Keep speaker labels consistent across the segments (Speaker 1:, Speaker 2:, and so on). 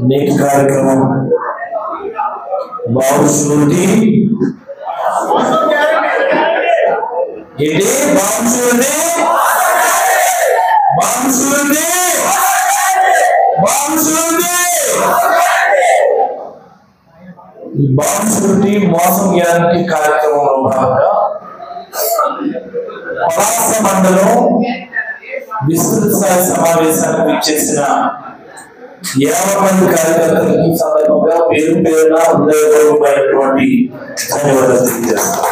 Speaker 1: నేటి కార్యక్రమం బాబుశ్రీ మోసం గ్యారంటీ కార్యక్రమంలో భాగంగా పలాస మండలం విస్తృత స్థాయి సమావేశానికి విచ్చేసిన 50 మంది కార్యకర్తలకు ఈ సందర్భంగా పేరు పేరున హృదయపూర్వకమైనటువంటి ధన్యవాదాలు తెలియజేస్తాను.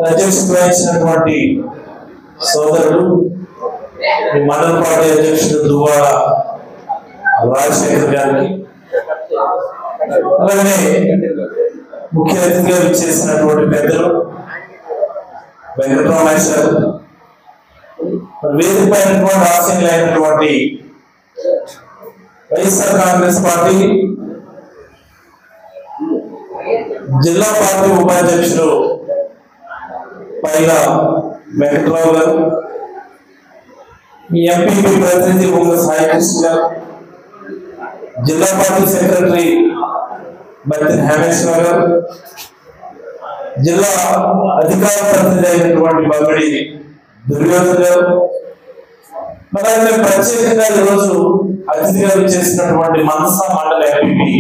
Speaker 1: అధ్యక్షుడు వహించినటువంటి సోదరుడు మండల పార్టీ అధ్యక్షుడు దువ్వాడ రాజశేఖర్ గారికి, అలాగే ముఖ్య అతిథిగా విచ్చేసినటువంటి పెద్దలు వెంకటరామేశ్వర్, వేదిక పైనటువంటి ఆశీనులైనటువంటి వైఎస్ఆర్ కాంగ్రెస్ పార్టీ జిల్లా పార్టీ ఉపాధ్యక్షుడు పైల వెంకటరావు గారు, మీ ఎంపీపీ ప్రతినిధి బొంగ సాయికృష్ణ గారు, జిల్లా పార్టీ సెక్రటరీ బత్తిన హేమేశ్వర గారు, జిల్లా అధికార ప్రతినిధి అయినటువంటి బొమ్మడి దుర్యోధన గారు, అలాగే ప్రత్యేకంగా ఈరోజు అతిథిగా చేసినటువంటి మనసా మండల ఎంపీ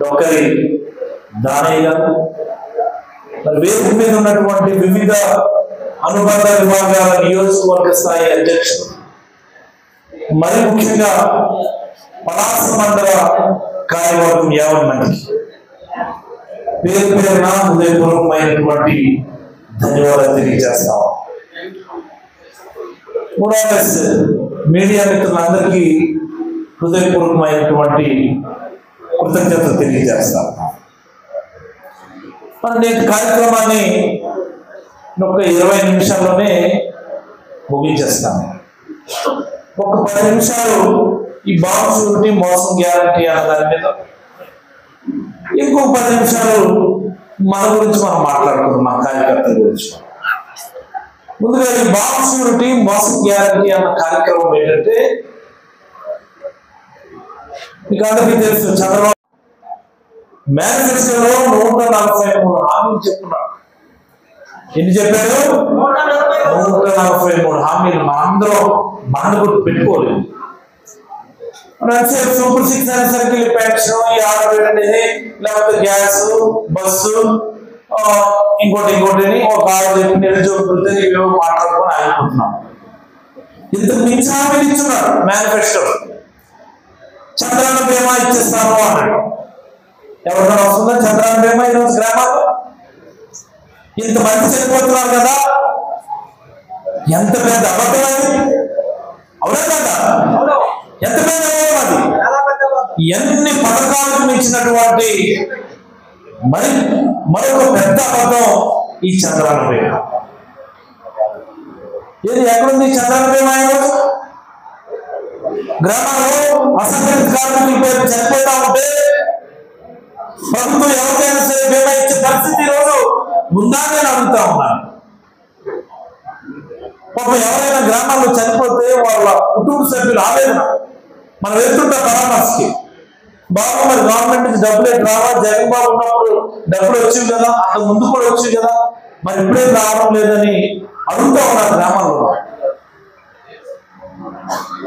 Speaker 1: డొక్కరి దానయ్య గారు, వేదిక మీద ఉన్నటువంటి వివిధ అనుబంధ విభాగాల నియోజకవర్గ స్థాయి అధ్యక్షులు, మరి ముఖ్యంగా పలాస మండల కార్యవర్గం 50 మందికి పేరు పేరున హృదయపూర్వకమైనటువంటి ధన్యవాదాలు తెలియజేస్తాం. మీడియా మిత్రులందరికీ హృదయపూర్వకమైనటువంటి కృతజ్ఞతలు తెలియజేస్తాం. మన నేటి కార్యక్రమాన్ని ఒక 20 నిమిషాల్లోనే ముగించేస్తాను. ఒక 10 నిమిషాలు ఈ బాబుశ్రీ మోసం గ్యారంటీ అన్న దాని మీద, ఇంకో 10 నిమిషాలు మన గురించి మనం మాట్లాడుకుందాం, మన కార్యకర్తల గురించి. ముందుగా ఈ బాబుశ్రీ మోసం గ్యారంటీ అన్న కార్యక్రమం ఏంటంటే, మీకు అందరికీ తెలుసు, చంద్రబాబు మేనిఫెస్టోలో 143 హామీలు చెప్తున్నాడు. ఎన్ని చెప్పారు? 143 హామీలు. మనందరం గుర్తు పెట్టుకోలేదు. సూపర్ 6 అనేసరికి పెన్షన్, ఈ ఆడబిడ్డ అనేది, లేకపోతే గ్యాస్, బస్సు, ఇంకోటి ఒక నిరుద్యోగ ఇవేమో మాట్లాడుకొని ఆగిపోతున్నాం. ఇంత మించి హామీలు ఇచ్చున్నాడు మేనిఫెస్టో. చంద్రన్న బీమా ఇచ్చేస్తాను అన్నాడు. ఎవరికైనా వస్తుందా చంద్రన్న బీమా ఈరోజు గ్రామాల్లో? ఇంతమంది చనిపోతున్నారు కదా, ఎంత పెద్ద అబద్ధం అది, అవునా కదా? ఎంత పెద్ద అబద్ధం అది. ఎన్ని పథకాలకు మించినటువంటి మరొక పెద్ద అబద్ధం ఈ చంద్రన్న బీమా. ఏది ఎక్కడుంది చంద్రన్న బీమా? గ్రామాల్లో అసంఘటిత కార్మికుల పేరు చనిపోతా ఉంటే ప్రభుత్వం ఎవరికైనా సరే బీమా ఇచ్చే పరిస్థితి ఈరోజు ఉందా నేను అడుగుతా ఉన్నాను. పాపం ఎవరైనా గ్రామాల్లో చనిపోతే వాళ్ళ కుటుంబ సభ్యుల ఆవేదన మనం వెళ్తుంటాం పరామర్శకి. బాబు మరి గవర్నమెంట్ నుంచి డబ్బులు ఏంటి రావా? జగన్ బాబు ఉన్నప్పుడు డబ్బులు వచ్చేవి కదా, అంత ముందు కూడా వచ్చేవి కదా, మరి ఇప్పుడేం రావడం లేదని అడుగుతా ఉన్నారు గ్రామాల్లో.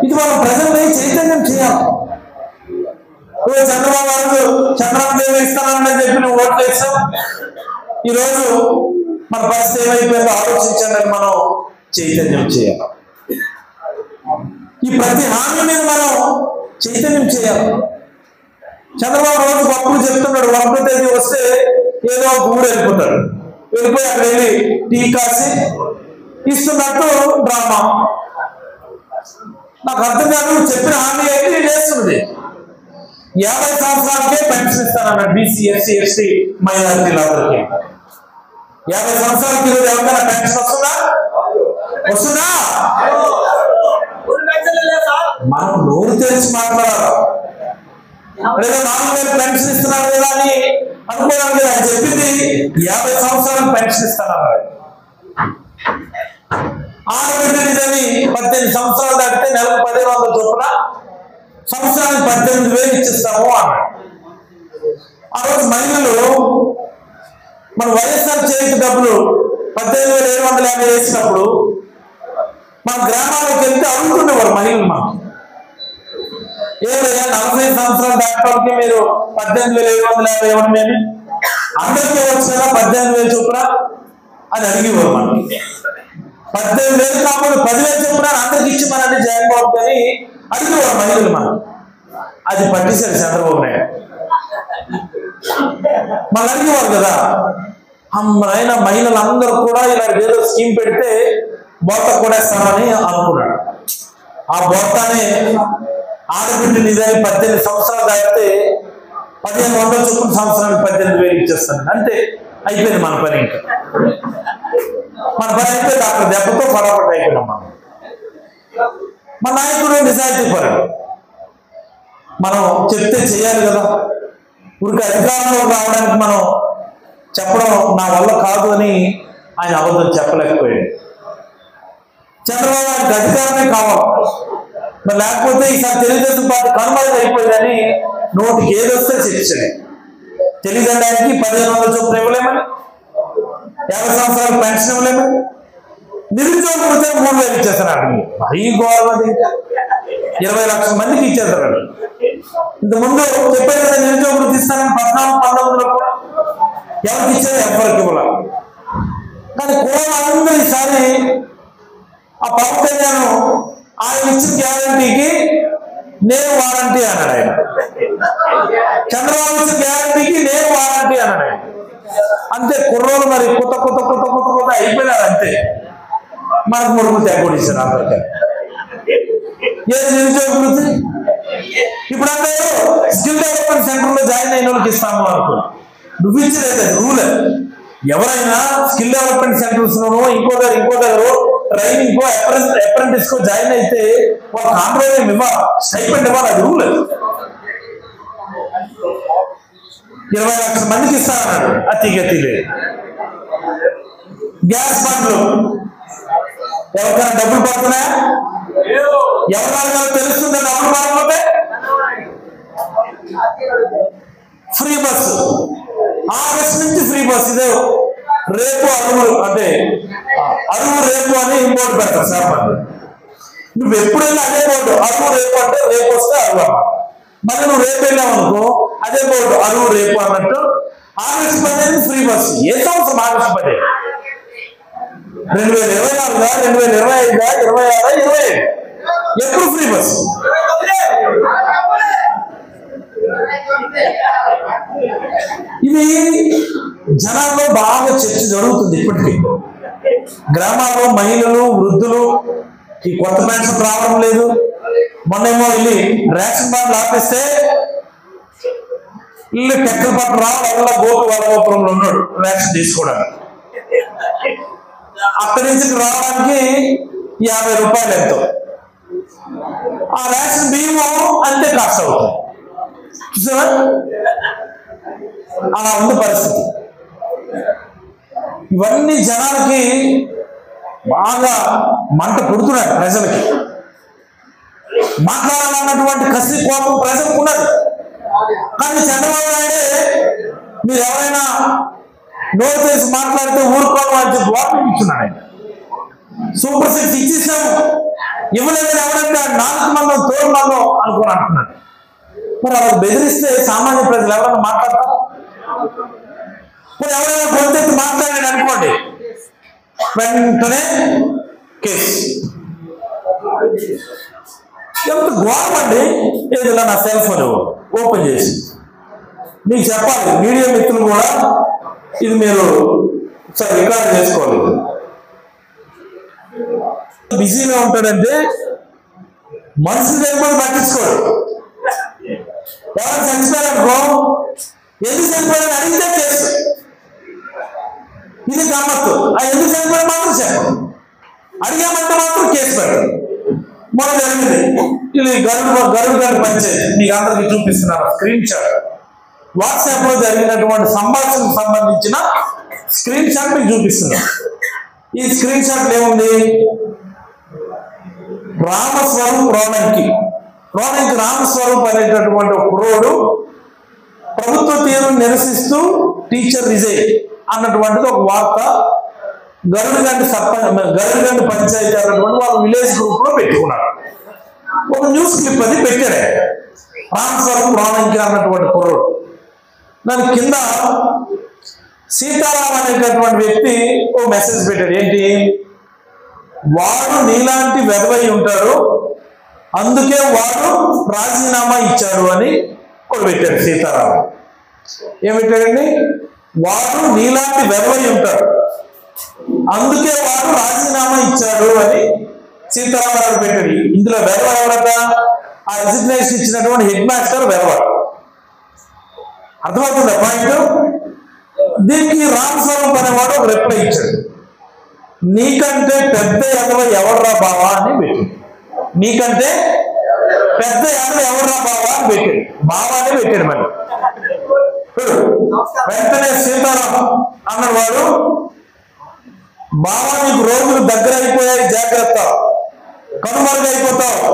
Speaker 1: ఇది మనం ప్రజల్ని చైతన్యం చేయాలి. చంద్రబాబు గారు చంద్రబాబు ఏమి ఇస్తానని చెప్పి నువ్వు ఓట్లు వేసాం, ఈరోజు మన పరిస్థితి ఏమైపోయిందో ఆలోచించండి అని మనం చైతన్యం చేయాలి. ఈ ప్రతి హామీ మీద మనం చైతన్యం చేయాలి. చంద్రబాబు రోజు గొప్పలు చెప్తున్నాడు, 1వ తేదీ వస్తే ఏదో ఒక ఊరు వెళ్ళిపోతాడు, వెళ్ళిపోయి అక్కడ వెళ్ళి టీ కాసి ఇస్తున్నట్టు డ్రామా. నాకు అర్థం కాదు, చెప్పిన హామీ అయితే నేను చేస్తున్నది 50 సంవత్సరాలకే పెన్షన్ ఇస్తానన్నాడు బీసీ, ఎస్సీ, ఎస్టీ మైనారిటీలందరికీ. 50 సంవత్సరాలకి ఈరోజు ఎవరికైనా పెన్షన్ వస్తుందా? మనం నోరు తెలిసి మాట్లాడాలి. లేదా 4000 పెన్షన్ ఇస్తున్నారు కదా అని అనుకోవడం కదా. ఆయన చెప్పింది 50 సంవత్సరాలకు పెన్షన్ ఇస్తానన్నాడు. ఆడబిడ్డని 18 సంవత్సరాలు దాటితే నెలకు 10,000 చొప్పున సంవత్సరానికి 18,000 ఇచ్చిస్తాము అన్నాడు. ఆ రోజు మహిళలు మన వైఎస్ఆర్ చేతి డబ్బులు 18,750 వేసినప్పుడు మన గ్రామాలకు వెళ్తే అడుగుతుండేవారు మహిళలు. మాకు ఏదైనా 45 సంవత్సరాలు దాటికి మీరు 18,750 ఇవ్వడం ఏమి, అందరికీ వచ్చినా 18,000 చొప్పున అని అడిగేవారు. మనకి 18,000 కాకుండా 10,000 చొప్పున అందరికి ఇచ్చి మనల్ని జగన్మోహన్ అని అడిగేవారు మహిళలు. మనం అది పట్టించారు చంద్రబాబు నాయుడు. మనం అడిగేవారు కదా, అమ్మాయిన మహిళలందరూ కూడా ఇలా ఏదో స్కీమ్ పెడితే బోత కొడేస్తామని అనుకున్నాడు. ఆ బోతానే ఆడబిడ్డ నిజాన్ని 18 సంవత్సరాలు దాటితే 1,500 చొప్పున సంవత్సరానికి 18,000 ఇచ్చేస్తాను. అంతే, అయిపోయింది మన పని. ఇంకా మన పని అయిపోయింది. అక్కడ దెబ్బతో ఫటాఫట్ అయిపోయినాం. మన నాయకుడు నిజాయితీ పరుడు. మనం చెప్తే చేయాలి కదా. ఊరికి అధికారంలో రావడానికి మనం చెప్పడం నా వల్ల కాదు అని ఆయన అబద్ధం చెప్పలేకపోయాడు. చంద్రబాబు నాయుడు అధికారమే కావాలి, మరి లేకపోతే ఈసారి తెలుగుదేశం పార్టీ కనుమరుగు అయిపోయిందని నోటికి ఏది వస్తే చెప్పాడు. తెలియజేయడానికి 1,500 చొప్పున ఇవ్వలేమని, 50 సంవత్సరాలు పెన్షన్ ఇవ్వలేమని, నిరుద్యోగ వృత్తి 3,000 ఇచ్చేస్తాడు. మరీ గవర్నమెంట్ 20 లక్షల మందికి ఇచ్చేస్తాడు. ఇంతకుముందు చెప్పారు కదా నిరుద్యోగ వృత్తి ఇస్తానని 14-19లో కూడా ఎవరికి ఇచ్చారు, ఎవరికి ఇవ్వాలి. కానీ కోళ్ళందరూ ఈసారి ఆ పవన్ కళ్యాణ్ ఆయన ఇచ్చిన గ్యారంటీకి నేను వారంటీ అన్నాడు ఆయన. చంద్రబాబు ఇచ్చిన గ్యారంటీకి నేను వారంటీ అన్నాడు ఆయన. అంతే, కుర్రోలు మరి కొత్త అయిపోయినారు. అంతే, మనకు 3 తెగొడి ఇచ్చారు అందరికీ. ఏది నిరుద్యోగ వృత్తి? ఇప్పుడు అందరూ స్కిల్ డెవలప్మెంట్ సెంటర్ లో జాయిన్ అయిన వాళ్ళకి ఇస్తాము అనుకో. నువ్వు ఇచ్చేది రూల్. ఎవరైనా స్కిల్ డెవలప్మెంట్ సెంటర్స్ లోనో ఇంకో దగ్గర ట్రైనింగ్ అప్రెంటిస్ కో జాయిన్ అయితే ఒక కాంట్రాక్ట్ ఇవ్వాలి, స్టైపెండ్ ఇవ్వాలి. అది రూల్. 20 లక్షల మందికి ఇస్తానన్నాడు. అతిగతి లేదు. గ్యాస్ బండ్లు ఎవరికైనా డబ్బులు పడుతున్నాయా? ఎవరికైనా తెలుస్తుందా డబ్బులు పడకపోతే? ఫ్రీ బస్సు ఆగస్టు నుంచి ఫ్రీ బస్సు. ఇదే రేపు అరువులు అంటే అరువు రేపు అని ఇంకోటి పెడతారు సార్. నువ్వు ఎప్పుడైనా అదే బోర్డు అరువు రేపు అంటే రేపు వస్తే అరువు అన్నమాట. మళ్ళీ నువ్వు రేపు వెళ్ళావు అనుకో అదే బోర్డు అరువు రేపు అన్నట్టు. August 15 free bus. ఏ సంవత్సరం ఆగస్టు 15? 2024, 2025, 26, 27 ఎప్పుడు ఫ్రీ బస్సు? ఇది జనాల్లో బాగా చర్చ జరుగుతుంది ఇప్పటికీ. గ్రామాల్లో మహిళలు, వృద్ధులు ఈ కొత్త పెన్షన్ రావడం లేదు. మొన్నేమో వెళ్ళి రేషన్ కార్డులు ఆపేస్తే ఇల్లు పెక్కల పట్టు రావాల గోపు వరగోపురంలో ఉన్నాడు రేషన్ తీసుకోవడానికి. అక్కడి నుంచి రావడానికి 50 రూపాయలు ఎంతో. ఆ రేషన్ బియ్యం అంతే కాస్ట్ అవుతుంది. చూసావా? అలా ఉంది పరిస్థితి. ఇవన్నీ జనాలకి బాగా మంట పుడుతున్నాయి. ప్రజలకి మాట్లాడాలన్నటువంటి కసి కోపం ప్రజలకు ఉన్నది. కానీ చంద్రబాబు నాయుడే మీరు ఎవరైనా నోరు తెలిసి మాట్లాడితే ఊరుకోవాలని చెప్పి వార్నింగ్ ఇస్తున్నాడు ఆయన. సూపర్ 6 ఇచ్చేసాము, ఇవ్వలేదని ఎవరైనా 4 మందం తోడు మందం అనుకోని అంటున్నాడు. మరి అలా బెదిరిస్తే సామాన్య ప్రజలు ఎవరైనా మాట్లాడతారు? మరి ఎవరైనా గొంతెత్తి మాట్లాడాడు అనుకోండి, వెంటనే కేసు. ఎంత ఘోరం అండి. ఏదైనా నా సెల్ ఫోన్ ఓపెన్ చేసి మీకు చెప్పాలి, మీడియా మిత్రులు కూడా ఇది మీరు ఒకసారి రికార్డ్ చేసుకోవాలి. బిజీగా ఉంటాడంటే మనుషులు చనిపోయి పట్టించుకోడు. ఎవరైనా చనిపోయారనుకో ఎందుకు చనిపోయారని అడిగితే కేసు. ఇది గమ్మత్తు. ఆ ఎందుకు చనిపోయారు మాత్రం చెప్పండి, అడిగామంటే మాత్రం కేసు పెట్టండి. మొన్న జరిగింది ఇది గరుడు గారి పంచాయతీ. మీకు అందరికి చూపిస్తున్నారు స్క్రీన్ షాట్. వాట్సాప్ లో జరిగినటువంటి సంభాషణకు సంబంధించిన స్క్రీన్ షాట్ మీకు చూపిస్తున్నా. ఈ స్క్రీన్ షాట్ ఏముంది? రామస్వరం రోనంకి రామస్వరూప్ అనేటటువంటి ఒక కుర్రోడు ప్రభుత్వ తీరును నిరసిస్తూ టీచర్ రిజైన్ అన్నటువంటిది ఒక వార్త గరుడుగండి పంచాయతీ అన్నటువంటి వాళ్ళ విలేజ్ గ్రూప్ లో పెట్టుకున్నాడు. ఒక న్యూస్ క్లిప్ అది పెట్టాడే, రామస్వరూప్ రోనంకి అన్నటువంటి కుర్రోడు. దాని కింద సీతారాం అనేటటువంటి వ్యక్తి ఓ మెసేజ్ పెట్టాడు. ఏంటి? వాడు నీలాంటి వెధవై ఉంటాడు, అందుకే వాడు రాజీనామా ఇచ్చాడు అని కూడా పెట్టాడు సీతారాం. ఏం పెట్టాడండి? వాడు నీలాంటి వెధవై ఉంటాడు, అందుకే వాడు రాజీనామా ఇచ్చాడు అని సీతారామరావు పెట్టాడు. ఇందులో వెధవ ఎవరట? ఆ రిజిగ్నేషన్ ఇచ్చినటువంటి హెడ్ మాస్టర్ వెధవ. అర్థమవుతుందా పాయింట్? దీనికి రామస్వరూప్ అనేవాడు ఒక రిప్లై ఇచ్చాడు. నీకంటే పెద్ద ఎదవ ఎవర్రా బావా అని పెట్టాడు. నీకంటే పెద్ద ఎదవ ఎవర్రా బావా అని పెట్టాడు. బావా అని పెట్టాడు. మరి వెంటనే సీతారాం అన్నవాడు, బావా నీకు రోజులు దగ్గర అయిపోయాయి, జాగ్రత్త, కనుమరుగైపోతావు,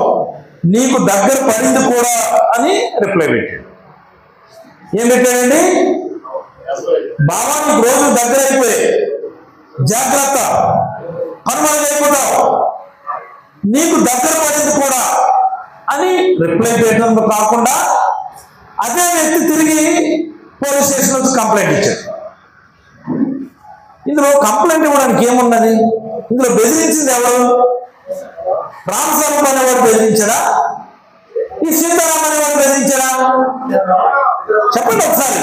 Speaker 1: నీకు దగ్గర పడింది కూడా అని రిప్లై పెట్టాడు. ఏం పెట్టాడండి? బావా నీకు రోజులు దగ్గర అయిపోయాయి, జాగ్రత్త, కనుమరుగైపోతావు, నీకు దగ్గర పడింది కూడా అని రిప్లై చేయడంతో కాకుండా అదే వ్యక్తి తిరిగి పోలీస్ స్టేషన్ నుంచి కంప్లైంట్ ఇచ్చాడు. ఇందులో కంప్లైంట్ ఇవ్వడానికి ఏమున్నది? ఇందులో బెదిరించింది ఎవరు? రామస్వరూప్ అనేవాడు బెదిరించాడా? ఈ సీతారాం అనేవాడు బెదిరించాడా? చెప్పండి ఒకసారి.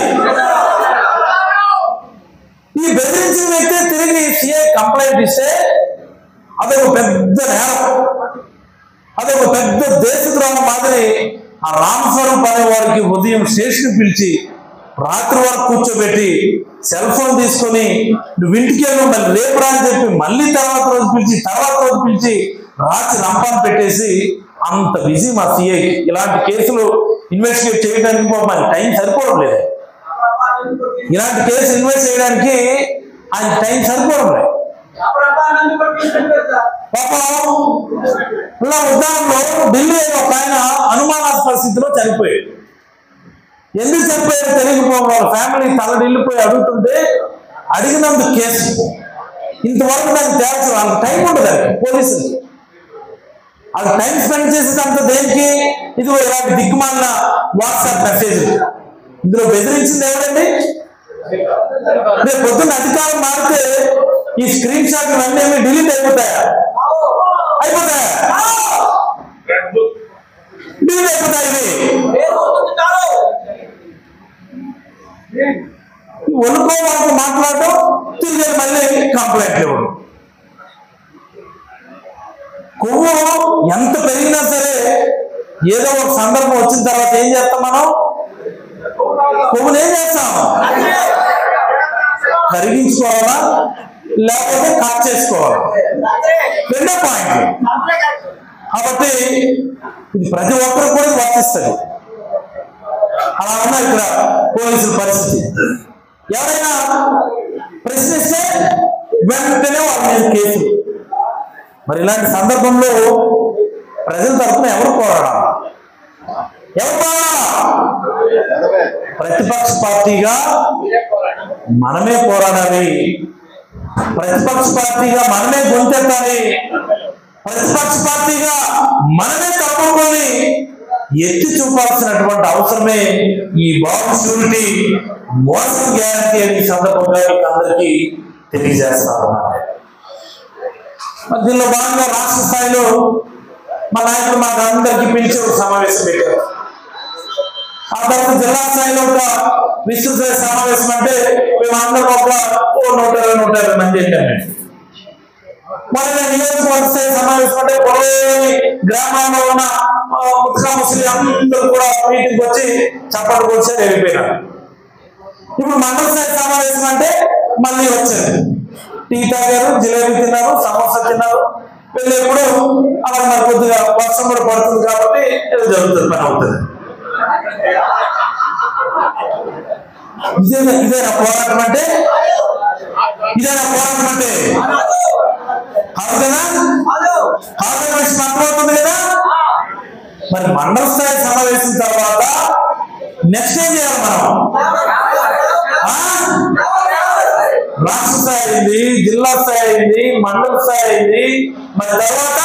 Speaker 1: ఈ బెదిరించిన వ్యక్తి తిరిగి సిఐ కంప్లైంట్ ఇస్తే అదొక పెద్ద నేరం, అదొక పెద్ద దేశద్రోహం మాదిరి ఆ రామస్వరూప్ అనేవాడికి ఉదయం స్టేషన్ పిలిచి రాత్రి వరకు కూర్చోబెట్టి సెల్ ఫోన్ తీసుకొని నువ్వు ఇంటికి వెళ్ళి మళ్ళీ రేపు అని చెప్పి మళ్ళీ తర్వాత రోజు పిలిచి రాత్రి రంపాన్ని పెట్టేసి అంత బిజీ మా సిఐకి. ఇలాంటి కేసులు ఇన్వెస్టిగేట్ చేయడానికి మనకి టైం సరిపోవడం లేదు. ఇలాంటి కేసు ఇన్వెస్ట్ చేయడానికి ఆయన టైం సరిపోవడం లేదు. పాపం ఇలా ఉదాహరణలో ఢిల్లీ ఒక ఆయన అనుమానాస్పద స్థితిలో చనిపోయాడు. ఎందుకు చనిపోయాడు తెలియకపోవడం, వాళ్ళ ఫ్యామిలీ తలడిల్లిపోయి అడుగుతుంటే అడిగినందుకు కేసు. ఇంతవరకు దాన్ని తేల్చడం వాళ్ళకి టైం ఉండదు. పోలీసులకి వాళ్ళు టైం స్పెండ్ చేసేదంత దేనికి? ఇది ఇలాంటి దిక్కుమాలిన వాట్సాప్ మెసేజ్. ఇందులో బెదిరించింది ఎవరండి? రేపు పొద్దున్న అధికారం మారితే ఈ స్క్రీన్ షాట్లు అన్నీ డిలీట్ అయిపోతాయా? డిలీట్ అయిపోతాయి. వణుకో వాళ్ళతో మాట్లాడటం, తిరిగి మళ్ళీ కంప్లైంట్ ఇవ్వడం. కొవ్వు ఎంత పెరిగినా సరే ఏదో ఒక సందర్భం వచ్చిన తర్వాత ఏం చేస్తాం మనం? కొవ్వుని ఏం చేస్తాం? కరిగించుకోవాలా లేకపోతే కట్ చేసుకోవాలా? రెండో పాయింట్. కాబట్టి ఇది ప్రతి ఒక్కరు కూడా వర్తిస్తుంది. అలా ఉన్నారు ఇక్కడ పోలీసుల పరిస్థితి. ఎవరైనా ప్రశ్నిస్తే వెంటనే వాళ్ళ మీద కేసులు. మరి ఇలాంటి సందర్భంలో ప్రజల తరఫున ఎవరు పోరాడాలి? ప్రతిపక్ష పార్టీగా మనమే పోరాడాలి. ప్రతిపక్ష పార్టీగా మనమే గొంతెత్తాలి. ప్రతిపక్ష పార్టీగా మనమే తప్పుకొని ఎత్తి చూపాల్సినటువంటి అవసరమే ఈ బాబు షూరిటీ మోసం గ్యారంటీ అనే సందర్భంగా మీకు అందరికీ తెలియజేస్తాను. దీనిలో భాగంగా రాష్ట్ర స్థాయిలో మా నాయకులు మాకు అందరికీ పిలిచి ఒక సమావేశం పెట్టారు. ఆ తర్వాత జిల్లా స్థాయిలో ఒక విస్తృత సమావేశం అంటే మేమందరం ఒక 120 మంది వెళ్ళాము. మొన్న నియోజకవర్గ స్థాయి సమావేశం అంటే పొలవేలి గ్రామాల్లో ఉన్న ముస్లిం అందరూ కూడా మీటింగ్ వచ్చి చప్పట్లు కొట్టి వెళ్ళిపోయినారు. ఇప్పుడు మండల స్థాయి సమావేశం అంటే మళ్ళీ వచ్చారు, టీ తాగారు, జిలేబీ తిన్నారు, సమోసా తిన్నారు. వెళ్ళేప్పుడు అలా మరి కొద్దిగా వర్షం కూడా పడుతుంది కాబట్టి ఏదో జరుగుతుంది, పని అవుతుంది. ఇదేనా పోరాటం అంటే? ఇదేనా పోరాటం అంటే? కాదు కదా? కాదు విషయం అర్థమవుతుంది కదా? మరి మండల స్థాయి సమావేశం తర్వాత నెక్స్ట్ ఏం చేయాలి మనం? రాష్ట్ర స్థాయి అయింది, జిల్లా స్థాయి అయింది, మండల స్థాయి అయింది, మరి తర్వాత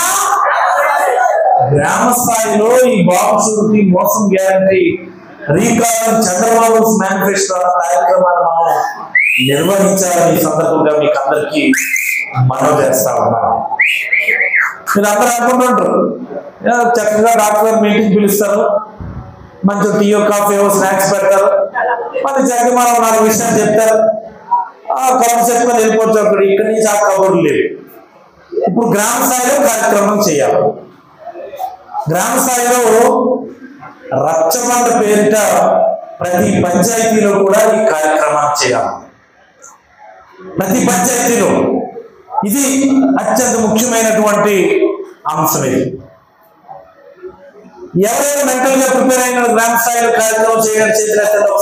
Speaker 1: గ్రామ స్థాయిలో ఈ బాబు షూరిటీ మోసం గ్యారంటీ రీకాల్ చంద్రబాబు మేనిఫెస్టో కార్యక్రమాన్ని మనం నిర్వహించాలని ఈ సందర్భంగా మీకు అందరికీ మనవి చేస్తా ఉన్నాను. మీరు అందరూ అనుకుంటుంటారు చక్కగా డాక్టర్ గారు మీటింగ్ పిలుస్తారు, మంచి టీయో కాఫీ స్నాక్స్ పెడతారు, మళ్ళీ చక్కగా మనం 4 విషయాలు చెప్తారు, కలం చెప్పుకొని వెళ్ళిపోవచ్చు. అక్కడ ఇక్కడి నుంచి ఆ కబుర్లు లేవు. ఇప్పుడు గ్రామ స్థాయిలో కార్యక్రమం చేయాలి. గ్రామ స్థాయిలో రచ్చబండ పేరిట ప్రతి పంచాయతీలో కూడా ఈ కార్యక్రమాన్ని చేయాలి. ప్రతి పంచాయతీలో ఇది అత్యంత ముఖ్యమైనటువంటి అంశం. ఇది ఎవరైనా మెంటల్ గా ప్రిపేర్ అయిన గ్రామ స్థాయిలో కార్యక్రమం చేయడానికి చేతులు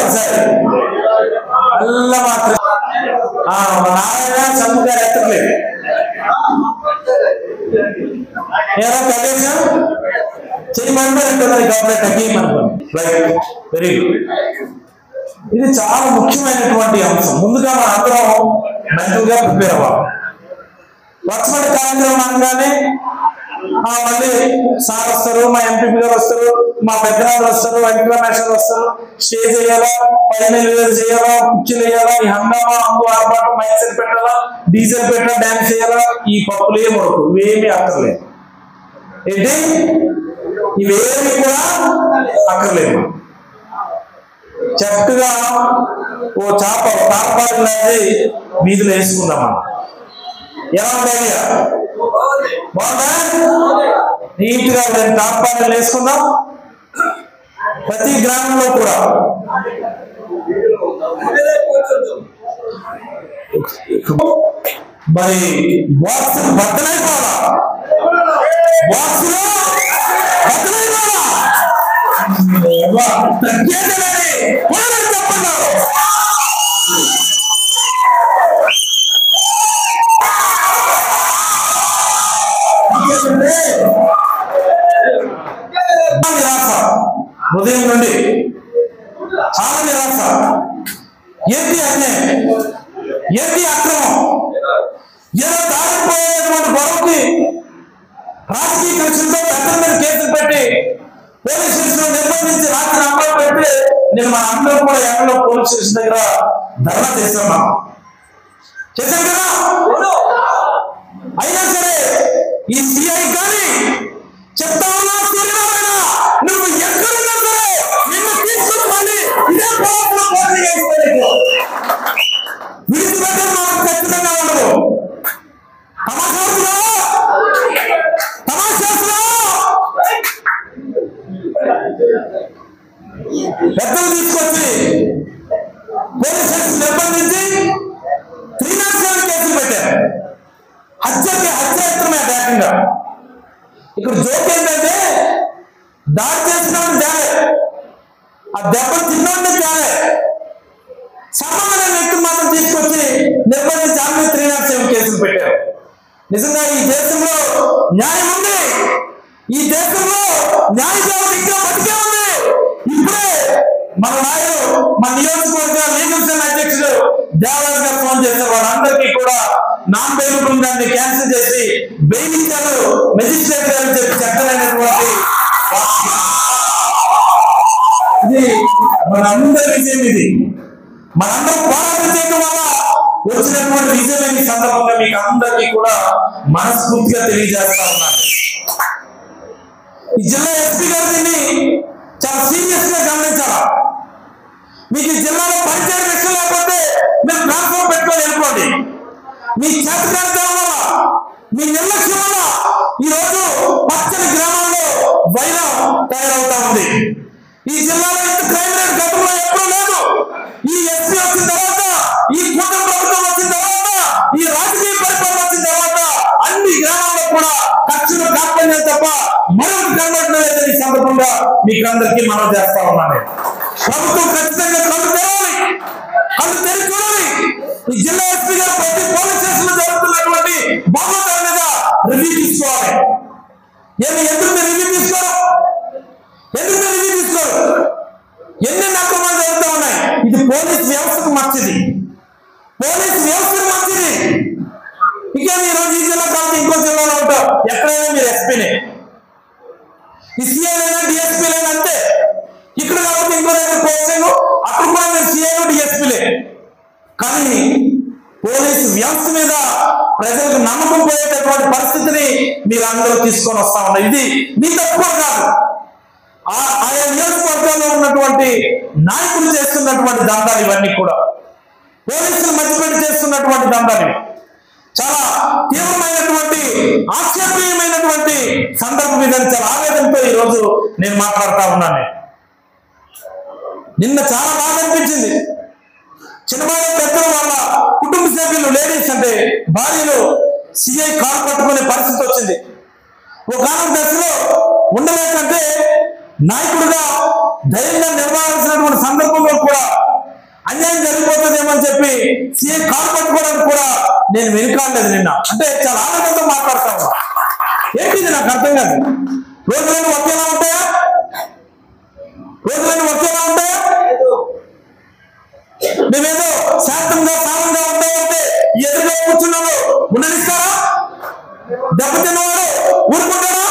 Speaker 1: ఒకసారి అల్లా మాత్రం నారాయణ చంద్ర గారు ఎత్తట్లేదు. ఏదో ప్రదేశం చేయమంటారు గవర్నమెంట్ అయ్యేమనుకోండి. Right, very good. ఇది చాలా ముఖ్యమైనటువంటి అంశం. ముందుగా మనం అందరం మెంటల్ గా ప్రిపేర్ అవ్వాలి. వర్షపడి కార్యక్రమం అనగానే మళ్ళీ సార్ వస్తారు, మా ఎంపీపీ గారు వస్తారు, మా పెద్దనాలు వస్తారు, వెంకటరమేశ్వర వస్తారు, స్టేజ్ వేయాలా, పైన చేయాలా, కుర్చీలు వేయాలా, ఈ హంగామా అంగు ఆర్పాటు మైక్ సెట్ పెట్టాలా, డీజల్ పెట్టాలా, డాన్స్ చేయాలా, ఈ పప్పులే మొరకు ఇవేమి అక్కర్లేదు. ఏంటి ఇవేమి కూడా అక్కర్లేదు. చక్కగా ఓ చాప తారపాటి వీధులు వేసుకుందాం. ఎలా ఉంటుంది? బాగుందా? నీట్గా తారపాటి వేసుకుందాం. ప్రతి గ్రామంలో కూడా మరి బాక్స్ బద్దలైపోవాలా, బాక్స్ లో బద్దలైపోవాలా, చెప్పన్నారు. నిరాశ ఉదయం నుండి చాలా నిరాశ. ఏంటి అన్యాయం, ఏంటి అక్రమం, ఏదో దారిపోయేటువంటి గొడవకి రాజకీయ కక్షలతో పెద్దల మీద కేసులు పెట్టి పోలీస్ స్టేషన్ లో నిర్బంధించి రాత్రి అమలు పెట్టి నేను మన అందరూ కూడా ఎక్కడో పోలీస్ స్టేషన్ దగ్గర ధర్నా చేస్తున్నాం. చేశాం కదా? అయినా సరే ఈ సిఐ కానీ చెప్తా ఉన్నా, నువ్వు ఎక్కడున్నా సరే నిన్ను తీసుకుని మళ్ళీ ఇదే విడిచిపెట్టే మాకు ఖచ్చితంగా ఉండదు. పెద్దలు తీసుకొచ్చి పోలీస్ స్టేషన్ నిర్బంధించి 307 కేసులు పెట్టారు. హత్యత్రమే ఏకంగా. ఇక్కడ జోక్ ఏంటంటే దాడి చేసిన జాలే, ఆ దెబ్బలు తిన్నోడిని జాలే, సంబంధమైన వ్యక్తులు మాత్రం తీసుకొచ్చి నిర్బంధించి 307 కేసులు పెట్టారు. నిజంగా ఈ దేశంలో న్యాయం ఉంది, ఈ దేశంలో న్యాయ వ్యవస్థ ఇంకా బతికే ఉంది. ఇప్పుడే మన నాయుడు, మన నియోజకవర్గ లీగల్ సెల్ అధ్యక్షుడు దేవరాజు గారు ఫోన్ చేశారు. వాళ్ళందరికీ కూడా నాన్ బెయిల్ బృందాన్ని క్యాన్సిల్ చేసి బెయిల్ ఇచ్చారు మెజిస్ట్రేట్ గారు చెప్పి చెప్పలేనటువంటి ఇది మనందరి విజయం. ఇది మనందరూ పోరాటం చేయడం వల్ల వచ్చినటువంటి విజయమైన సందర్భంగా మీకు అందరికీ కూడా మనస్ఫూర్తిగా తెలియజేస్తా ఉన్నాను. ఈ జిల్లా ఎస్పీ గారు దీన్ని చాలా సీరియస్ గా గమనించాలా. మీకు ఈ జిల్లాలో పనిచేయడం ఇష్టం లేకపోతే మీరు ప్లాట్ఫామ్ పెట్టుకొని వెళ్ళిపోండి. మీ చేతకాంతం వల్ల, మీ నిర్లక్ష్యం వల్ల ఈరోజు పచ్చని గ్రామాల్లో వైరం తయారవుతా ఉంది. ఈ జిల్లాలో ఇంత క్రైమ్ రేట్ గతంలో ఎప్పుడూ లేదు. ఈ ఎస్పీ వచ్చిన తర్వాత, ఈ కూటమి ప్రభుత్వం వచ్చిన తర్వాత, ఈ రాజకీయ పరిపాలన వచ్చిన తర్వాత అన్ని గ్రామాల్లో కూడా ఖర్చులు కాకపోయినా తప్ప మరొక కనబడలేదు. ఈ సందర్భంగా మీకు అందరికీ మనం చేస్తా ఉన్నాను. ప్రభుత్వం ఖచ్చితంగా కళ్ళు తెరాలి, కళ్ళు తెరిచి చూడాలి. ఈ జిల్లా ఎస్పీ గారు ప్రతి పోలీస్ స్టేషన్ లో జరుగుతున్నటువంటి బాగోతాల మీద రివ్యూ తీసుకోవాలి. ఎందుకు మీరు రివ్యూ తీసుకోరు? ఎందుకు మీరు రివ్యూ తీసుకోరు? ఎన్ని అక్రమాలు జరుగుతూ ఉన్నాయి. ఇది పోలీస్ వ్యవస్థకు మంచిది, పోలీస్ వ్యవస్థకు మంచిది. ఇక మీరు ఈ జిల్లా కాదు ఇంకో జిల్లాలో ఉంటారు, ఎక్కడైనా మీరు ఎస్పీనే, ఈ సీఐలైనా డిఎస్పీలైనా అంతే. ఇక్కడ కాబట్టి ఇంకో దగ్గర పోస్టింగ్, అక్కడ కూడా మీరు సీఐలు డిఎస్పీలే. కానీ పోలీసు వ్యవస్థ మీద ప్రజలకు నమ్మకం పోయేటటువంటి పరిస్థితిని మీరు అందరూ తీసుకొని వస్తా ఉన్నారు. ఇది మీ తక్కువ కాదు, ఆయా నియోజకవర్గాల్లో ఉన్నటువంటి నాయకులు చేస్తున్నటువంటి దందాలు ఇవన్నీ కూడా, పోలీసులు మధ్యపెట్టి చేస్తున్నటువంటి దందాలు. చాలా తీవ్రమైనటువంటి ఆక్షేపణీయమైనటువంటి సందర్భం ఇదని చాలా ఆవేదనతో ఈరోజు నేను మాట్లాడుతూ ఉన్నాను. నిన్న చాలా బాగా అనిపించింది. చిన్నబాబు పెద్దలు వాళ్ళ కుటుంబ సభ్యులు లేడీస్ అంటే భార్యలు సిఐ కారు పట్టుకునే పరిస్థితి వచ్చింది. ఒక దశలో ఉండలేకంటే నాయకుడిగా ధైర్యంగా నిలవాల్సినటువంటి సందర్భంలో కూడా అన్యాయం జరిగిపోతుందేమని చెప్పి సిఐ కారు పట్టుకోవడానికి కూడా నేను వెనుకాడలేదు నిన్న. అంటే చాలా ఆనందంతో మాట్లాడతా ఉన్నా. ఏంటిది నాకు అర్థం కాదు. రోజులను ఒకేలా ఉంటాయా? రోజులను ఒకేలా ఉంటాయా? మేమేదో శాంతంగా సామంగా ఉంటామంటే ఎదురుగా కూర్చున్నాము ఉండనిస్తారా? దెబ్బతిన్నవాడు ఊరుకుంటారా?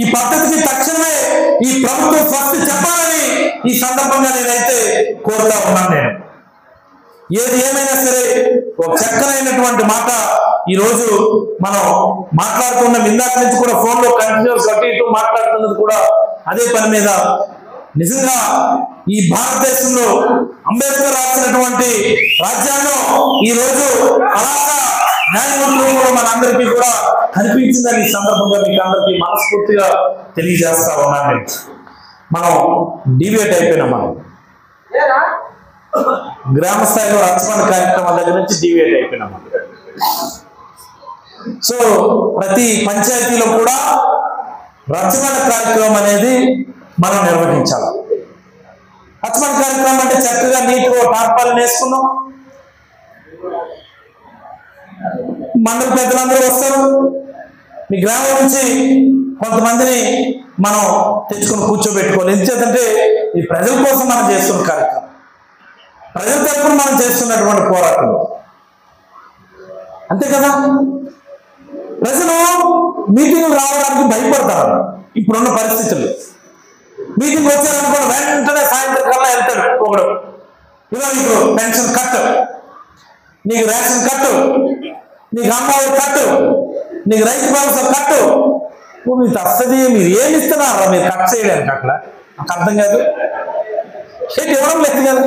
Speaker 1: ఈ పద్ధతికి తక్షణమే ఈ ప్రభుత్వం స్వస్తి చెప్పాలని ఈ సందర్భంగా నేనైతే కోరుతా ఉన్నాను. నేను ఏది ఏమైనా సరే ఒక చక్కనైనటువంటి మాట ఈరోజు మనం మాట్లాడుతున్న ఇందాక నుంచి కూడా ఫోన్లో కంటిన్యూస్ అటు ఇటు మాట్లాడుతున్నది కూడా అదే పని మీద. నిజంగా ఈ భారతదేశంలో అంబేద్కర్ రాసినటువంటి రాజ్యాంగం ఈరోజు అలాగా న్యాయమూర్తులు మనందరికీ కూడా కనిపించిందని ఈ సందర్భంగా మీకు అందరికీ మనస్ఫూర్తిగా తెలియజేస్తా ఉన్నాను. నేను మనం డిబేట్ అయిపోయినాం. మనం గ్రామ స్థాయిలో రచన కార్యక్రమాల దగ్గర నుంచి డిబేట్ అయిపోయినాం. సో ప్రతి పంచాయతీలో కూడా రచన కార్యక్రమం అనేది మనం నిర్వహించాలి. రచన కార్యక్రమం అంటే చక్కగా నీటిగా టార్పాలను వేసుకున్నాం, మండల పెద్దలందరూ వస్తారు, మీ గ్రామం నుంచి కొంతమందిని మనం తెచ్చుకొని కూర్చోబెట్టుకోవాలి. ఎందుకంటే ఈ ప్రజల కోసం మనం చేస్తున్న కార్యక్రమం, ప్రజల తరపున మనం చేస్తున్నటువంటి పోరాటం, అంతే కదా. ప్రజలు మీటింగ్లు రావడానికి భయపడతారు ఇప్పుడున్న పరిస్థితులు. మీటింగ్ వచ్చారనుకోండి వెంటనే సాయంత్రం కల్లా వెళ్తాడు ఒకడు, ఇలా నీకు పెన్షన్ కట్టు, నీకు రేషన్ కట్టు, నీకు అమ్మఒడి కట్టు, నీకు రైతు భరోసా కట్టు. మీకు వస్తుంది, మీరు ఏమి ఇస్తున్నారా మీరు కట్ చేయడానికి? అక్కడ నాకు అర్థం కాదు, ఏంటి ఇవ్వడం లేదు కదా.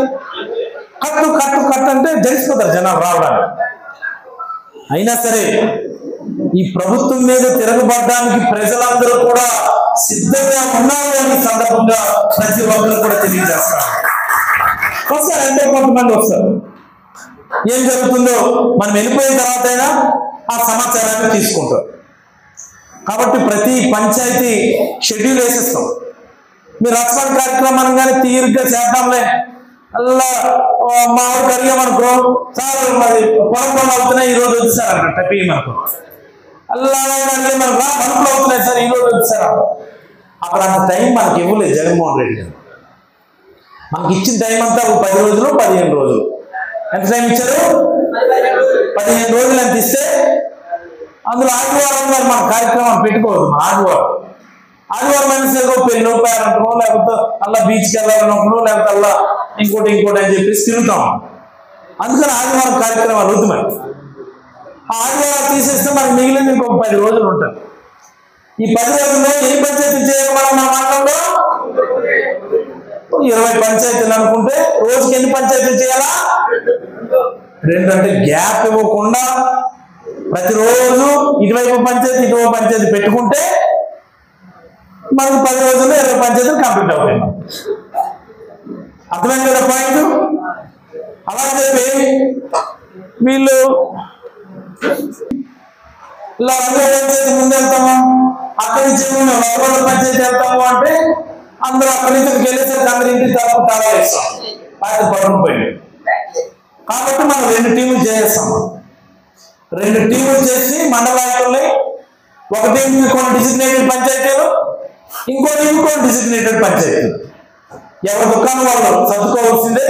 Speaker 1: కట్టు కట్టు కట్టు అంటే జరిసిపోతారు జనాలు రావడానికి. అయినా సరే ఈ ప్రభుత్వం మీద తిరగబడడానికి ప్రజలందరూ కూడా సిద్ధంగా ఉన్నారు అని సందర్భంగా ప్రతి ఒక్కరు కూడా తెలియజేస్తారు. వస్తారు అంటే కొంతమంది వస్తారు, ఏం జరుగుతుందో మనం వెళ్ళిపోయిన తర్వాత అయినా ఆ సమాచారాన్ని తీసుకుంటారు. కాబట్టి ప్రతి పంచాయతీ షెడ్యూల్ వేసేస్తాం. మీరు రచన కార్యక్రమాన్ని కానీ తీరిగ్గా చేద్దాంలే, అలా మా ఊరికి అడిగామనుకో, సార్ మరి పొలం అవుతున్నాయి ఈరోజు వచ్చేసారంట టపీ మనకు, అల్లాగే మనకు పనులు అవుతున్నాయి సార్ ఈరోజు వచ్చేసారా. అక్కడ అంత టైం మనకి ఇవ్వలేదు జగన్మోహన్ రెడ్డి గారు. మనకి ఇచ్చిన టైం అంతా 10 రోజులు 15 రోజులు. ఎంత టైం ఇచ్చారు? 15 రోజులు ఎంత ఇస్తే అందులో ఆదివారం మరి మన కార్యక్రమాన్ని పెట్టుకోవద్దు. మన ఆదివారం అయినా పెళ్ళి పేరంటో, లేకపోతే అలా బీచ్కి వెళ్ళాలన్నప్పుడు, లేకపోతే అలా ఇంకోటి అని చెప్పేసి తిరుగుతాం. అందుకని ఆదివారం కార్యక్రమాలు వద్దు. మరి ఆ ఆదివారం తీసేస్తే మనకి మిగిలింది ఇంకొక 10 రోజులు ఉంటుంది. ఈ 10 రోజుల్లో ఎన్ని పంచాయతీలు చేయాలి మనం మన మాటల్లో? 20 పంచాయతీలు అనుకుంటే రోజుకి ఎన్ని పంచాయతీలు చేయాలా? 2. అంటే గ్యాప్ ఇవ్వకుండా ప్రతిరోజు ఇటువైపు పంచాయతీ ఇటువైపు పంచాయతీ పెట్టుకుంటే మనకు 10 రోజుల్లో 20 పంచాయతీలు కంప్లీట్ అవుతాయి. అర్థమైంది కదా పాయింట్? అలా చెప్పి వీళ్ళు ఇలా 2 పంచాయతీ ముందు వెళ్తాము, అక్కడి నుంచి మేము 1 పంచాయతీ వెళ్తాము అంటే అందరూ అక్కడి నుంచి వెళ్ళేసరికి అందరి ఇంటికి తాళా వేస్తాం, అది పడుకుని పోయింది. కాబట్టి మనం 2 టీములు చేస్తాం. 2 టీములు చేసి మండలాయకుల్ని ఒకటి కొన్ని డిసిగ్నేటెడ్ పంచాయతీలు, ఇంకోటి డిసిగ్నేటెడ్ పంచాయతీలు. ఎవరి దుకాణం వాళ్ళు సర్దుకోవాల్సిందే.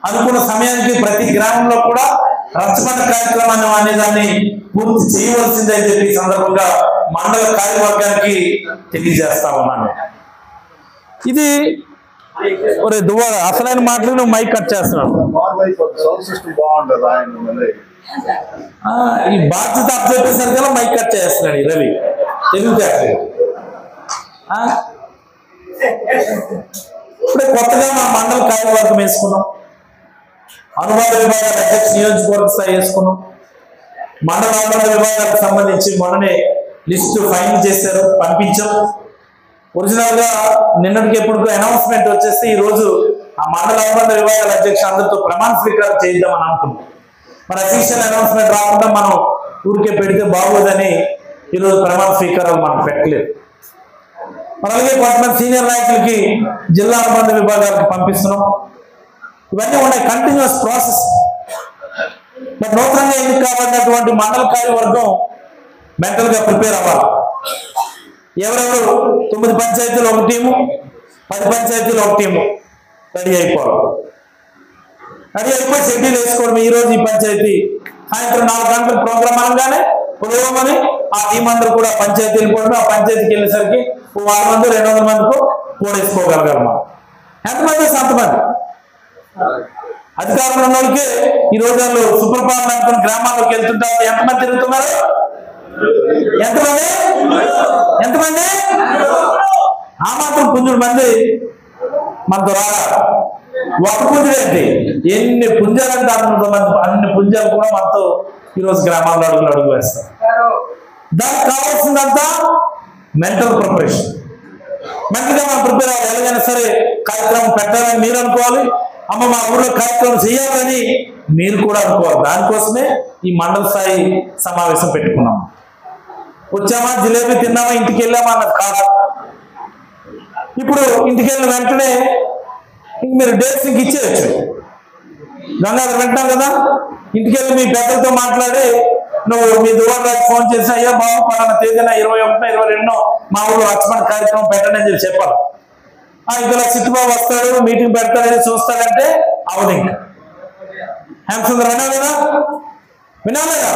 Speaker 1: అనుకున్న సమయానికి ప్రతి గ్రామంలో కూడా రచ్చబండ కార్యక్రమాన్ని అనేదాన్ని పూర్తి చేయవలసిందే అని చెప్పి ఈ సందర్భంగా మండల కార్యవర్గానికి తెలియజేస్తా ఉన్నాను. ఇది అసలైన మాటలు నువ్వు మైక్ కట్ చేస్తున్నావు. ఈ బాధ్యత అప్పచెప్పేసరికల్లా మైక్ కట్ చేస్తున్నాడు ఈ రవి. తెలివితేటలు. ఇప్పుడే కొత్తగా మా మండల కార్యవర్గం వేసుకున్నాం. అనుబంధ విభాగాల అధ్యక్ష నియోజకవర్గ స్థాయి వేసుకున్నాం. మండల అనుబంధ విభాగాలకు సంబంధించి మొన్ననే లిస్టు ఫైనల్ చేశారు, పంపించాం. ఒరిజినల్ గా నిన్నటికి ఎప్పుడు అనౌన్స్మెంట్ వచ్చేస్తే ఈ రోజు ఆ మండల అనుబంధ విభాగాల అధ్యక్ష అందరితో ప్రమాణ స్వీకారం చేద్దామని అనుకున్నాం. మన అఫీషియల్ అనౌన్స్మెంట్ రాకుండా మనం ఊరికే పెడితే బాగోదని ఈరోజు ప్రమాణ స్వీకారాలు మనం పెట్టలేదు. అలాగే కొంతమంది సీనియర్ నాయకులకి జిల్లా అనుబంధ విభాగాలకు పంపిస్తున్నాం. ఇవన్నీ ఉన్నాయి, కంటిన్యూస్ ప్రాసెస్. మరి నూతనంగా ఎన్నిక కాబడినటువంటి మండల కార్యవర్గం మెంటల్ గా ప్రిపేర్ అవ్వాలి. ఎవరెవరు 9 పంచాయతీలు ఒక టీము, 10 పంచాయతీలు ఒక టీము రెడీ అయిపోవాలి. రెడీ అయిపోయి షెడ్యూల్ వేసుకోవడం. ఈ రోజు ఈ పంచాయతీ సాయంత్రం 4 గంటల ప్రోగ్రామ్ అనగానే పొడవమని ఆ టీం అందరూ కూడా పంచాయతీ వెళ్ళిపోవడం. ఆ పంచాయతీకి వెళ్ళేసరికి 100 మంది 200 మందికి పోడేసుకోగలగాలి. మనం ఎంతమంది అంతమంది అధికారంలో ఉన్న వాళ్ళకి ఈ రోజుల్లో సుప్రభాతం అనుకుని గ్రామాల్లోకి వెళ్తుంటారు. ఎంతమంది తిరుగుతున్నారు? ఎంతమంది? ఆ మాత్రం పుంజుడు మంది మనతో రాగా. ఒక పుంజుడేంటి, ఎన్ని పుంజాలంటే అన్ని పుంజాలు కూడా మనతో ఈరోజు గ్రామాల్లో అడుగు వేస్తారు. దానికి కావాల్సిందంతా మెంటల్ ప్రిపరేషన్. మెంటల్గా మనం ప్రిపేర్ అవ్వాలి. ఎలాగైనా సరే కార్యక్రమం పెట్టాలని మీరు అనుకోవాలి. అమ్మ మా ఊళ్ళో కార్యక్రమం చేయాలని మీరు కూడా అనుకోవాలి. దానికోసమే ఈ మండల స్థాయి సమావేశం పెట్టుకున్నాం. వచ్చామా, జిలేబీ తిన్నామా, ఇంటికి వెళ్ళామా అన్నది కాదు. ఇప్పుడు ఇంటికి వెళ్ళిన వెంటనే మీరు డేట్స్ ఇచ్చేయచ్చు. గంగాధర్ వింటాం కదా, ఇంటికి వెళ్ళి మీ పెద్దలతో మాట్లాడి నువ్వు మీ దువారాకి ఫోన్ చేసి అయ్యా బాబు పలానా తేదీన 21, 22 మా ఊళ్ళో రచ్చబండ కార్యక్రమం పెట్టండి అని చెప్పి చెప్పాలి. ఇక్కడ చిట్టుబాబు వస్తాడు, మీటింగ్ పెడతాడని చూస్తాడంటే అవదు. ఇంకా హేమసుందర్ వినాలేదా?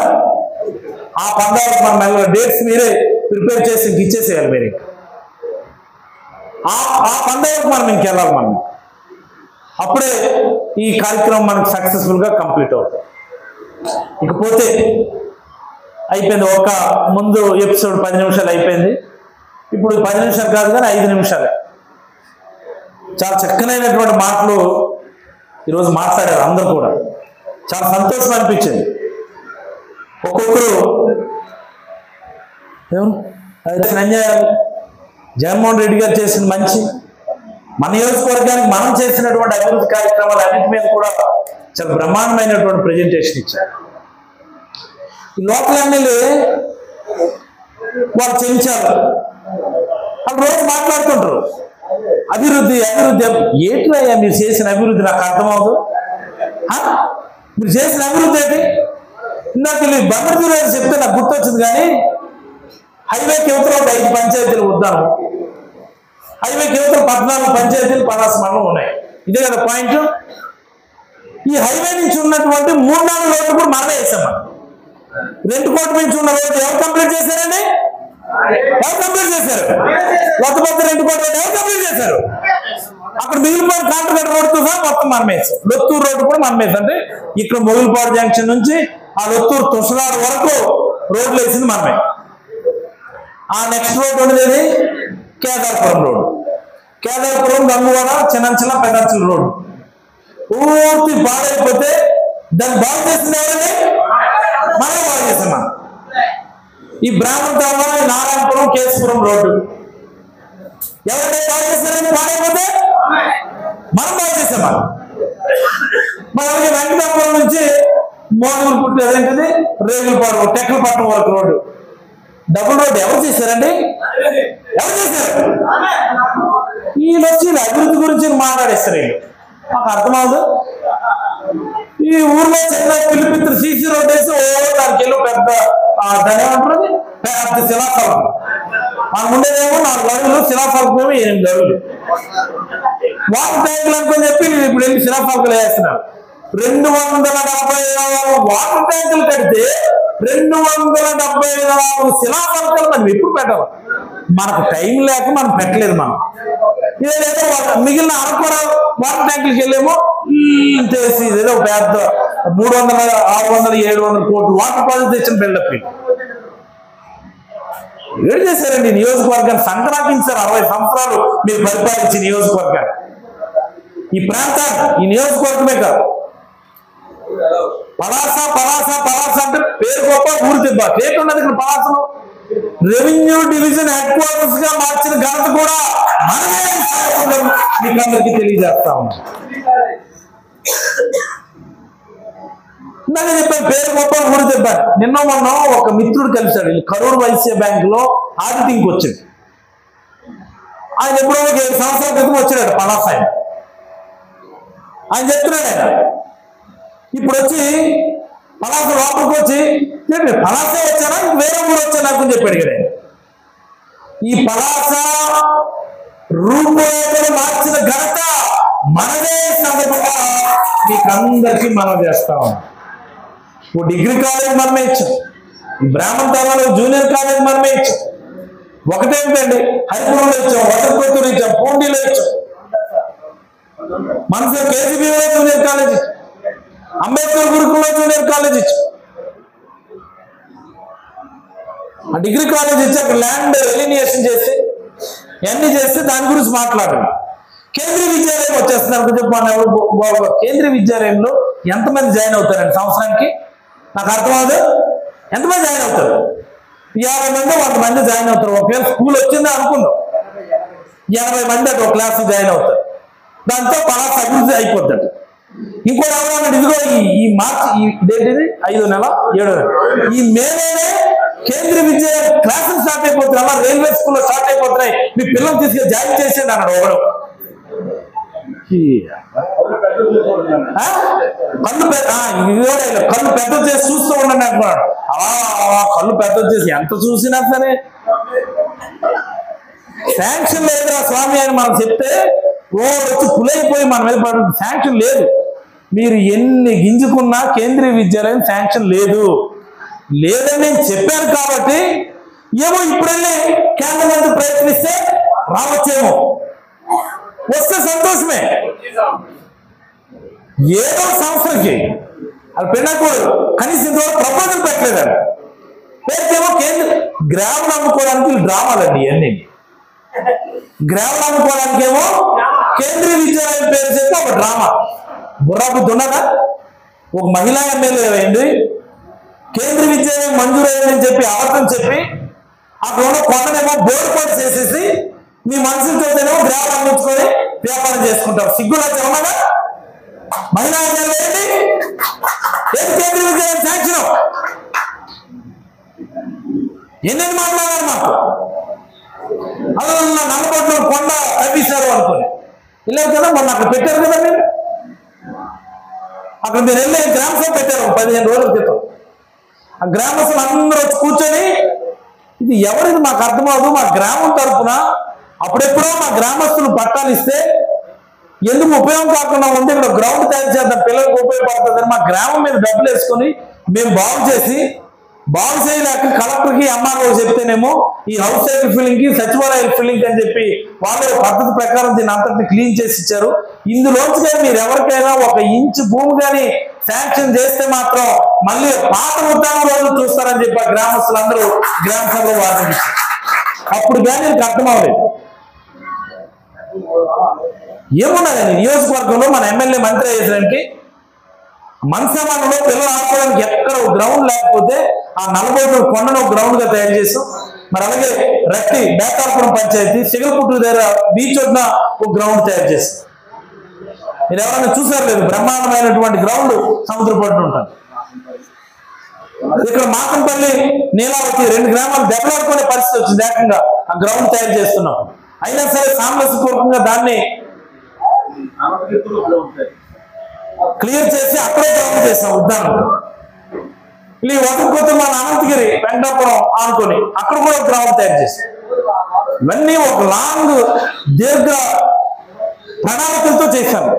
Speaker 1: ఆ పందాలకు మన మెల్ల డేట్స్ మీరే ప్రిపేర్ చేసి ఇచ్చేసేయాలి. మీరు ఆ పందాలకు మనం ఇంకెళ్ళాలి. మనం అప్పుడే ఈ కార్యక్రమం మనకు సక్సెస్ఫుల్ గా కంప్లీట్ అవుతుంది. ఇకపోతే అయిపోయింది. ఒక ముందు ఎపిసోడ్ 10 నిమిషాలు అయిపోయింది. ఇప్పుడు 10 నిమిషాలు కాదు కానీ 5 నిమిషాలే. చాలా చక్కనైనటువంటి మాటలు ఈరోజు మాట్లాడారు అందరూ కూడా. చాలా సంతోషం అనిపించింది. ఒక్కొక్కరు అన్యాయాలు, జగన్మోహన్ రెడ్డి గారు చేసిన మంచి, మన నియోజకవర్గానికి మనం చేసినటువంటి అభివృద్ధి కార్యక్రమాలు అన్నింటి మీద కూడా చాలా బ్రహ్మాండమైనటువంటి ప్రజెంటేషన్ ఇచ్చారు. ఈ లోకల్ ఎమ్మెల్యే వాళ్ళు చెంచారు, వాళ్ళు రోజు మాట్లాడుతుంటారు అభివృద్ధి అభివృద్ధి. ఏంటయ్యా మీరు చేసిన అభివృద్ధి? నాకు అర్థమవుతుంది. మీరు చేసిన అభివృద్ధి ఏంటి? ఇందాక బందర్పూర్ చెప్తే నాకు గుర్తొచ్చింది. కానీ హైవేకి యువతలో 5 పంచాయతీలు ఉద్దానం, హైవేకి యువతలో 14 పంచాయతీలు 50 మండలం ఉన్నాయి. ఇదే కదా పాయింట్. ఈ హైవే నుంచి ఉన్నటువంటి 3-4 రోడ్లు కూడా మనమే వేసాం. మనం 2 కోట్ల నుంచి ఉన్న రోడ్లు ఎవరు కంప్లీట్ చేశారండి? ఎవరు కంప్లీట్ చేశారు? కొత్త 2 కోట్ల ఎవరు కంప్లీట్ చేశారు? అక్కడ మిగిలిపోయిన కాంట్రాక్ట్ రోడ్డుతో సహా మొత్తం మనం వేసాం. లొత్తూరు రోడ్డు కూడా మనం వేసాం. అంటే ఇక్కడ మొగులపాడు జంక్షన్ నుంచి ఆ లొత్తూరు తుసలాడు వరకు రోడ్లు వేసింది మనమే. ఆ నెక్స్ట్ రోడ్ ఉండేది కేదార్పురం రోడ్డు. కేదార్పురం, గంగువాడ, చిన్నంచల, పెద్దంచల రోడ్డు పూర్తి పాడైపోతే దాన్ని బాగు చేసింది ఎవరండి? మనం బాగు చేసాం. మనం ఈ బ్రాహ్మణ నారాయణపురం, కేశపురం రోడ్డు ఎవరైతే బాగు చేస్తారని పాడైపోతే మనం బాగు చేసాం. మనం వెంకటాపురం నుంచి మోదూరు పుట్టి అదేంటిది రేగులపాడు, టెక్కలపట్నం వరకు రోడ్డు డబుల్ రోడ్డు ఎవరు చేశారండి? ఎవరు చేశారు? వీళ్ళు వచ్చి అభివృద్ధి గురించి మాట్లాడేస్తారు. వీళ్ళు మాకు అర్థమవుదు. ఈ ఊర్లో చిన్న పిలిపిత్తులు సీసీ రోడ్ వేసి దానికి వెళ్ళి పెద్ద దాని ఏమంటారు పెద్ద శిలాఫలకం. మనకు ఉండేదేమో 4 అడుగులు, శిలాఫలకం 8 అడుగులు. వాటర్ ట్యాంకులు అనుకొని చెప్పి ఇప్పుడు వెళ్ళి శిలాఫలకాలు వేస్తున్నారు. 274 వాటర్ ట్యాంకులు కడితే 274 శిలాఫలకాలు మనం ఎప్పుడు పెట్టాలి? మనకు టైం లేక మనం పెట్టలేదు. మనం ఇదేదో మిగిలిన అరకొర వాటర్ ట్యాంకులకి వెళ్ళేమో చేసి ఏదో పెద్ద 300, 600, 700 కోట్లు వాటర్ ప్రాజెక్ట్ తెచ్చిన బిల్డప్. ఏడు చేశారండి నియోజకవర్గాన్ని? సంక్రాంతించారు 60 సంవత్సరాలు మీరు పరిపాలించి నియోజకవర్గాన్ని. ఈ ప్రాంతాన్ని, ఈ నియోజకవర్గమే కాదు, పలాస పలాస పలాస అంటే పేరు గొప్ప, ఊరు దెబ్బ. కేట్ ఉన్నది ఇక్కడ పలాసలో. రెవెన్యూ డివిజన్ హెడ్ క్వార్టర్స్ గా మార్చిన ఘనత కూడా మనమే మీకు అందరికీ తెలియజేస్తా ఉన్నాం. ఇందాక చెప్పాను పేరు గొప్ప, ఊరు దెబ్బ. నిన్న మొన్న ఒక మిత్రుడు కలిశాడు, కరూర్ వైశ్య బ్యాంక్ లో ఆడిటింగ్కి వచ్చింది. ఆయన ఎప్పుడో 7 సంవత్సరాల క్రితం వచ్చాడు పలాస. ఆయన చెప్తున్నాడు, ఆయన ఇప్పుడు వచ్చి పలాస లోపలికి వచ్చి పలాస వచ్చానా వేరే ఊరు వచ్చా నాకు చెప్పాడు కదా. ఈ పలాస రూపురేఖలు మార్చిన ఘనత మనదే సందర్భంగా మీకు అందరికీ మనం చేస్తా ఉన్నాం. ఓ డిగ్రీ కాలేజ్ మనమే ఇచ్చాం, ఈ బ్రాహ్మణ తరాలు జూనియర్ కాలేజ్ మనమే ఇచ్చాం. ఒకటేమిటండి, హరిపురంలో ఇచ్చాం, వసంతపూర్లో ఇచ్చాం, పూండిలో ఇచ్చాం, మనసు కేజీబీలో జూనియర్ కాలేజ్ ఇచ్చాం, అంబేద్కర్ గురుకుల్లో జూనియర్ కాలేజ్ ఇచ్చాం. ఆ డిగ్రీ కాలేజ్ ఇచ్చి అక్కడ ల్యాండ్ ఎలినియేషన్ చేసి ఇవన్నీ చేస్తే దాని గురించి మాట్లాడండి. కేంద్రీయ విద్యాలయం వచ్చేస్తున్నారు చెప్పాను. కేంద్రీయ విద్యాలయంలో ఎంతమంది జాయిన్ అవుతారండి సంవత్సరానికి? నాకు అర్థమవుతుంది. ఎంతమంది జాయిన్ అవుతారు? 50 మంది 100 మంది జాయిన్ అవుతారు. ఒకవేళ స్కూల్ వచ్చిందా అనుకుందాం, 80 మంది అటు ఒక క్లాస్ జాయిన్ అవుతారు. దాంతో పలాస అభివృద్ధి అయిపోతాడు. ఇంకోటి ఎవరన్నా ఇదిగో ఈ మార్చి ఇదేంటిది 5వ నెల 7వ నెల ఈ మే నెలే కేంద్రీయ విద్యాలయం క్లాసులు స్టార్ట్ అయిపోతున్నాయి, అలా రైల్వే స్కూల్లో స్టార్ట్ అయిపోతున్నాయి, మీ పిల్లలు తీసుకెళ్ళి జాయిన్ చేసేయండి అన్నాడు ఒకడు. కళ్ళు పెద్ద చేసి చూస్తూ ఉండండి అంటున్నాడు. కళ్ళు పెద్ద చేసి ఎంత చూసినా సరే శాంక్షన్ లేదురా స్వామి అని మనం చెప్తే వచ్చి పులైపోయి మన మీద పడుతుంది. శాంక్షన్ లేదు. మీరు ఎన్ని గింజుకున్నా కేంద్రీయ విద్యాలయం శాంక్షన్ లేదు. లేదని నేను చెప్పాను కాబట్టి ఏమో ఇప్పుడెళ్ళి కేంద్ర మంత్రి ప్రయత్నిస్తే రావచ్చేమో, వస్తే సంతోషమే. ఏదో సంవత్సరంకి అది పెళ్ళకూడదు, కనీసం ఇంతవరకు ప్రపోజల్ పెట్టలేదండి. పేరుకేమో కేంద్ర గ్రామం అమ్ముకోవడానికి డ్రామాలండి ఇవన్నీ. గ్రామం అమ్ముకోవడానికి ఏమో కేంద్రీయ విద్యాలయం పేరు చెప్పి ఒక డ్రామా. బుర్రాబుద్ధి ఉన్నదా? ఒక మహిళా ఎమ్మెల్యే అయింది, కేంద్రీయ విద్యాలయం మంజూరైందని చెప్పి అబద్ధం చెప్పి అక్కడ ఉన్న కొండనేమో బోర్డు పోటీ చేసేసి మీ మనుషులతోనేమో గ్రామం అమ్మించుకొని వ్యాపారం చేసుకుంటారు. సిగ్గులా ఉన్నదా? మహిళా ఎమ్మెల్యే ఏంటి? ఏది కేంద్రీయ విద్యాలయం శాంక్షన్? ఎన్నెన్ని మాట్లాడారు మాకు. అలా నల్లబొట్లు కొండ తప్పిస్తారు అనుకోని వెళ్ళారు కదా. మొన్న అక్కడ పెట్టారు కదా, మీరు అక్కడ మీరు వెళ్ళే గ్రామసభ పెట్టారు 15 రోజుల క్రితం. ఆ గ్రామస్తులు అందరూ వచ్చి కూర్చొని ఇది ఎవరిది మాకు అర్థమవుదు, మా గ్రామం తరఫున అప్పుడెప్పుడో మా గ్రామస్తులు పట్టాలు ఇస్తే ఎందుకు ఉపయోగం కాకుండా ఉంది, ఇక్కడ గ్రౌండ్ తయారు చేద్దాం పిల్లలకు ఉపయోగపడుతుందని మా గ్రామం మీద డబ్బులు వేసుకొని మేము బాగు చేయలేక కలెక్టర్కి ఎంఆర్ఓ చెప్తేనేమో ఈ హౌస్ సైకిల్ ఫిల్లింగ్ కి సచివాలయ ఫిల్లింగ్ అని చెప్పి వాళ్ళ పద్ధతి ప్రకారం దీన్ని అంతటిని క్లీన్ చేసి ఇచ్చారు. ఇందులోంచి కానీ మీరు ఎవరికైనా 1 ఇంచు భూమి కానీ శాంక్షన్ చేస్తే మాత్రం మళ్ళీ పాత ఉద్దానం రోజులు చూస్తారని చెప్పి గ్రామస్తులందరూ గ్రామ సభలో వాదించారు. అప్పుడు కానీ నీకు అర్థం అవ్వలేదు. ఏమున్నదండి నియోజకవర్గంలో మన ఎమ్మెల్యే మంత్రి అయ్యేసరికి మనసమానంలో పిల్లలు ఆడుకోవడానికి ఎక్కడ గ్రౌండ్ లేకపోతే ఆ 40 కొండను గ్రౌండ్ గా తయారు చేసాం. మరి అలాగే రట్టి బేతాపురం పంచాయతీ సిగలపుట్టు దగ్గర బీచ్ వద్ద ఒక గ్రౌండ్ తయారు చేసాం. మీరు ఎవరైనా చూసారు లేదు, బ్రహ్మాండమైనటువంటి గ్రౌండ్ సముద్ర పట్టు ఉంటారు. ఇక్కడ మాకంపల్లి నీలావతి 2 గ్రామాలు దెబ్బలాడుకునే పరిస్థితి వచ్చింది. ఏకంగా ఆ గ్రౌండ్ తయారు చేస్తున్నాం. అయినా సరే సామరస్యపూర్వకంగా దాన్ని క్లియర్ చేసి అక్కడే గ్రౌండ్ చేసాం ఉద్దానం. ఈ వదకపోతే మన అనంతగిరి వెంకటాపురం ఆనుకొని అక్కడ కూడా గ్రామం తయారు చేశారు. ఇవన్నీ ఒక లాంగ్ దీర్ఘ ప్రణాళికలతో చేశాను.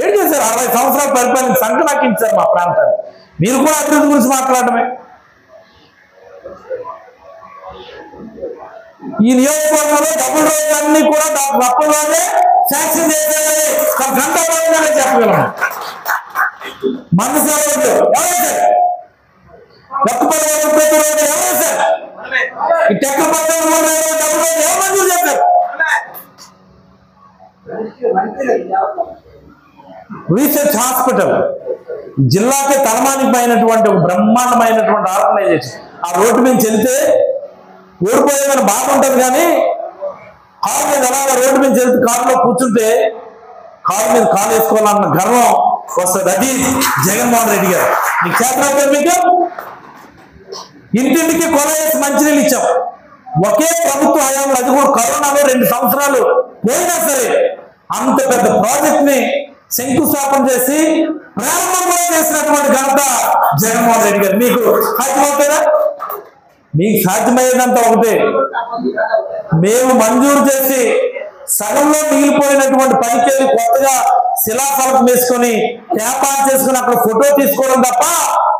Speaker 1: ఏం చేశారు? 60 సంవత్సరాల పరిపాలన సంకనాకించారు మా ప్రాంతాన్ని. మీరు కూడా అభివృద్ధి గురించి మాట్లాడమే. ఈ నియోజకవర్గంలో డబుల్ రోడ్లు అన్ని కూడా అప్పటిలోనే శాంక్షన్ చేసేది గంట రోజుగానే చెప్పగలము. మందసాల రోడ్లు ఎవరు సార్? లక్కపల్లి ప్రతి రోడ్డు ఎవరు సార్? ఈ టెక్కపల్లి డబుల్ రోడ్డు ఎవరు మంజూరు చేశారు? రీసెర్చ్ హాస్పిటల్ జిల్లాకి తలమానికమైనటువంటి ఒక బ్రహ్మాండమైనటువంటి ఆర్గనైజేషన్. ఆ రోడ్డు మీద వెళ్తే ఓడిపోయేదని బాధ ఉంటుంది, కానీ కారు మీద అలాగా రోడ్డు మీద వెళ్తే కారులో కూర్చుంటే కారు మీద కాలు వేసుకోవాలన్న గర్వం వస్తుంది. అది జగన్మోహన్ రెడ్డి గారు. మీకు చేతనైతే మీకు ఇంటింటికి కొలవేసి మంచినీళ్ళు ఇచ్చాం. ఒకే ప్రభుత్వ హయాంలో, అది కూడా కరోనాలో 2 సంవత్సరాలు పోయినా సరే అంత పెద్ద ప్రాజెక్ట్ ని శంకుస్థాపన చేసి ప్రారంభంలో చేసినటువంటి ఘనత జగన్మోహన్ రెడ్డి గారు. మీకు సాధ్యమవుతుందా? మీకు సాధ్యమయ్యేదంతా ఒకటే, మేము మంజూరు చేసి సగంలో మిగిలిపోయినటువంటి పనికెళ్ళి కొత్తగా శిలాఫలకం వేసుకొని ట్యాపాన్ చేసుకుని అక్కడ ఫోటో తీసుకోవడం తప్ప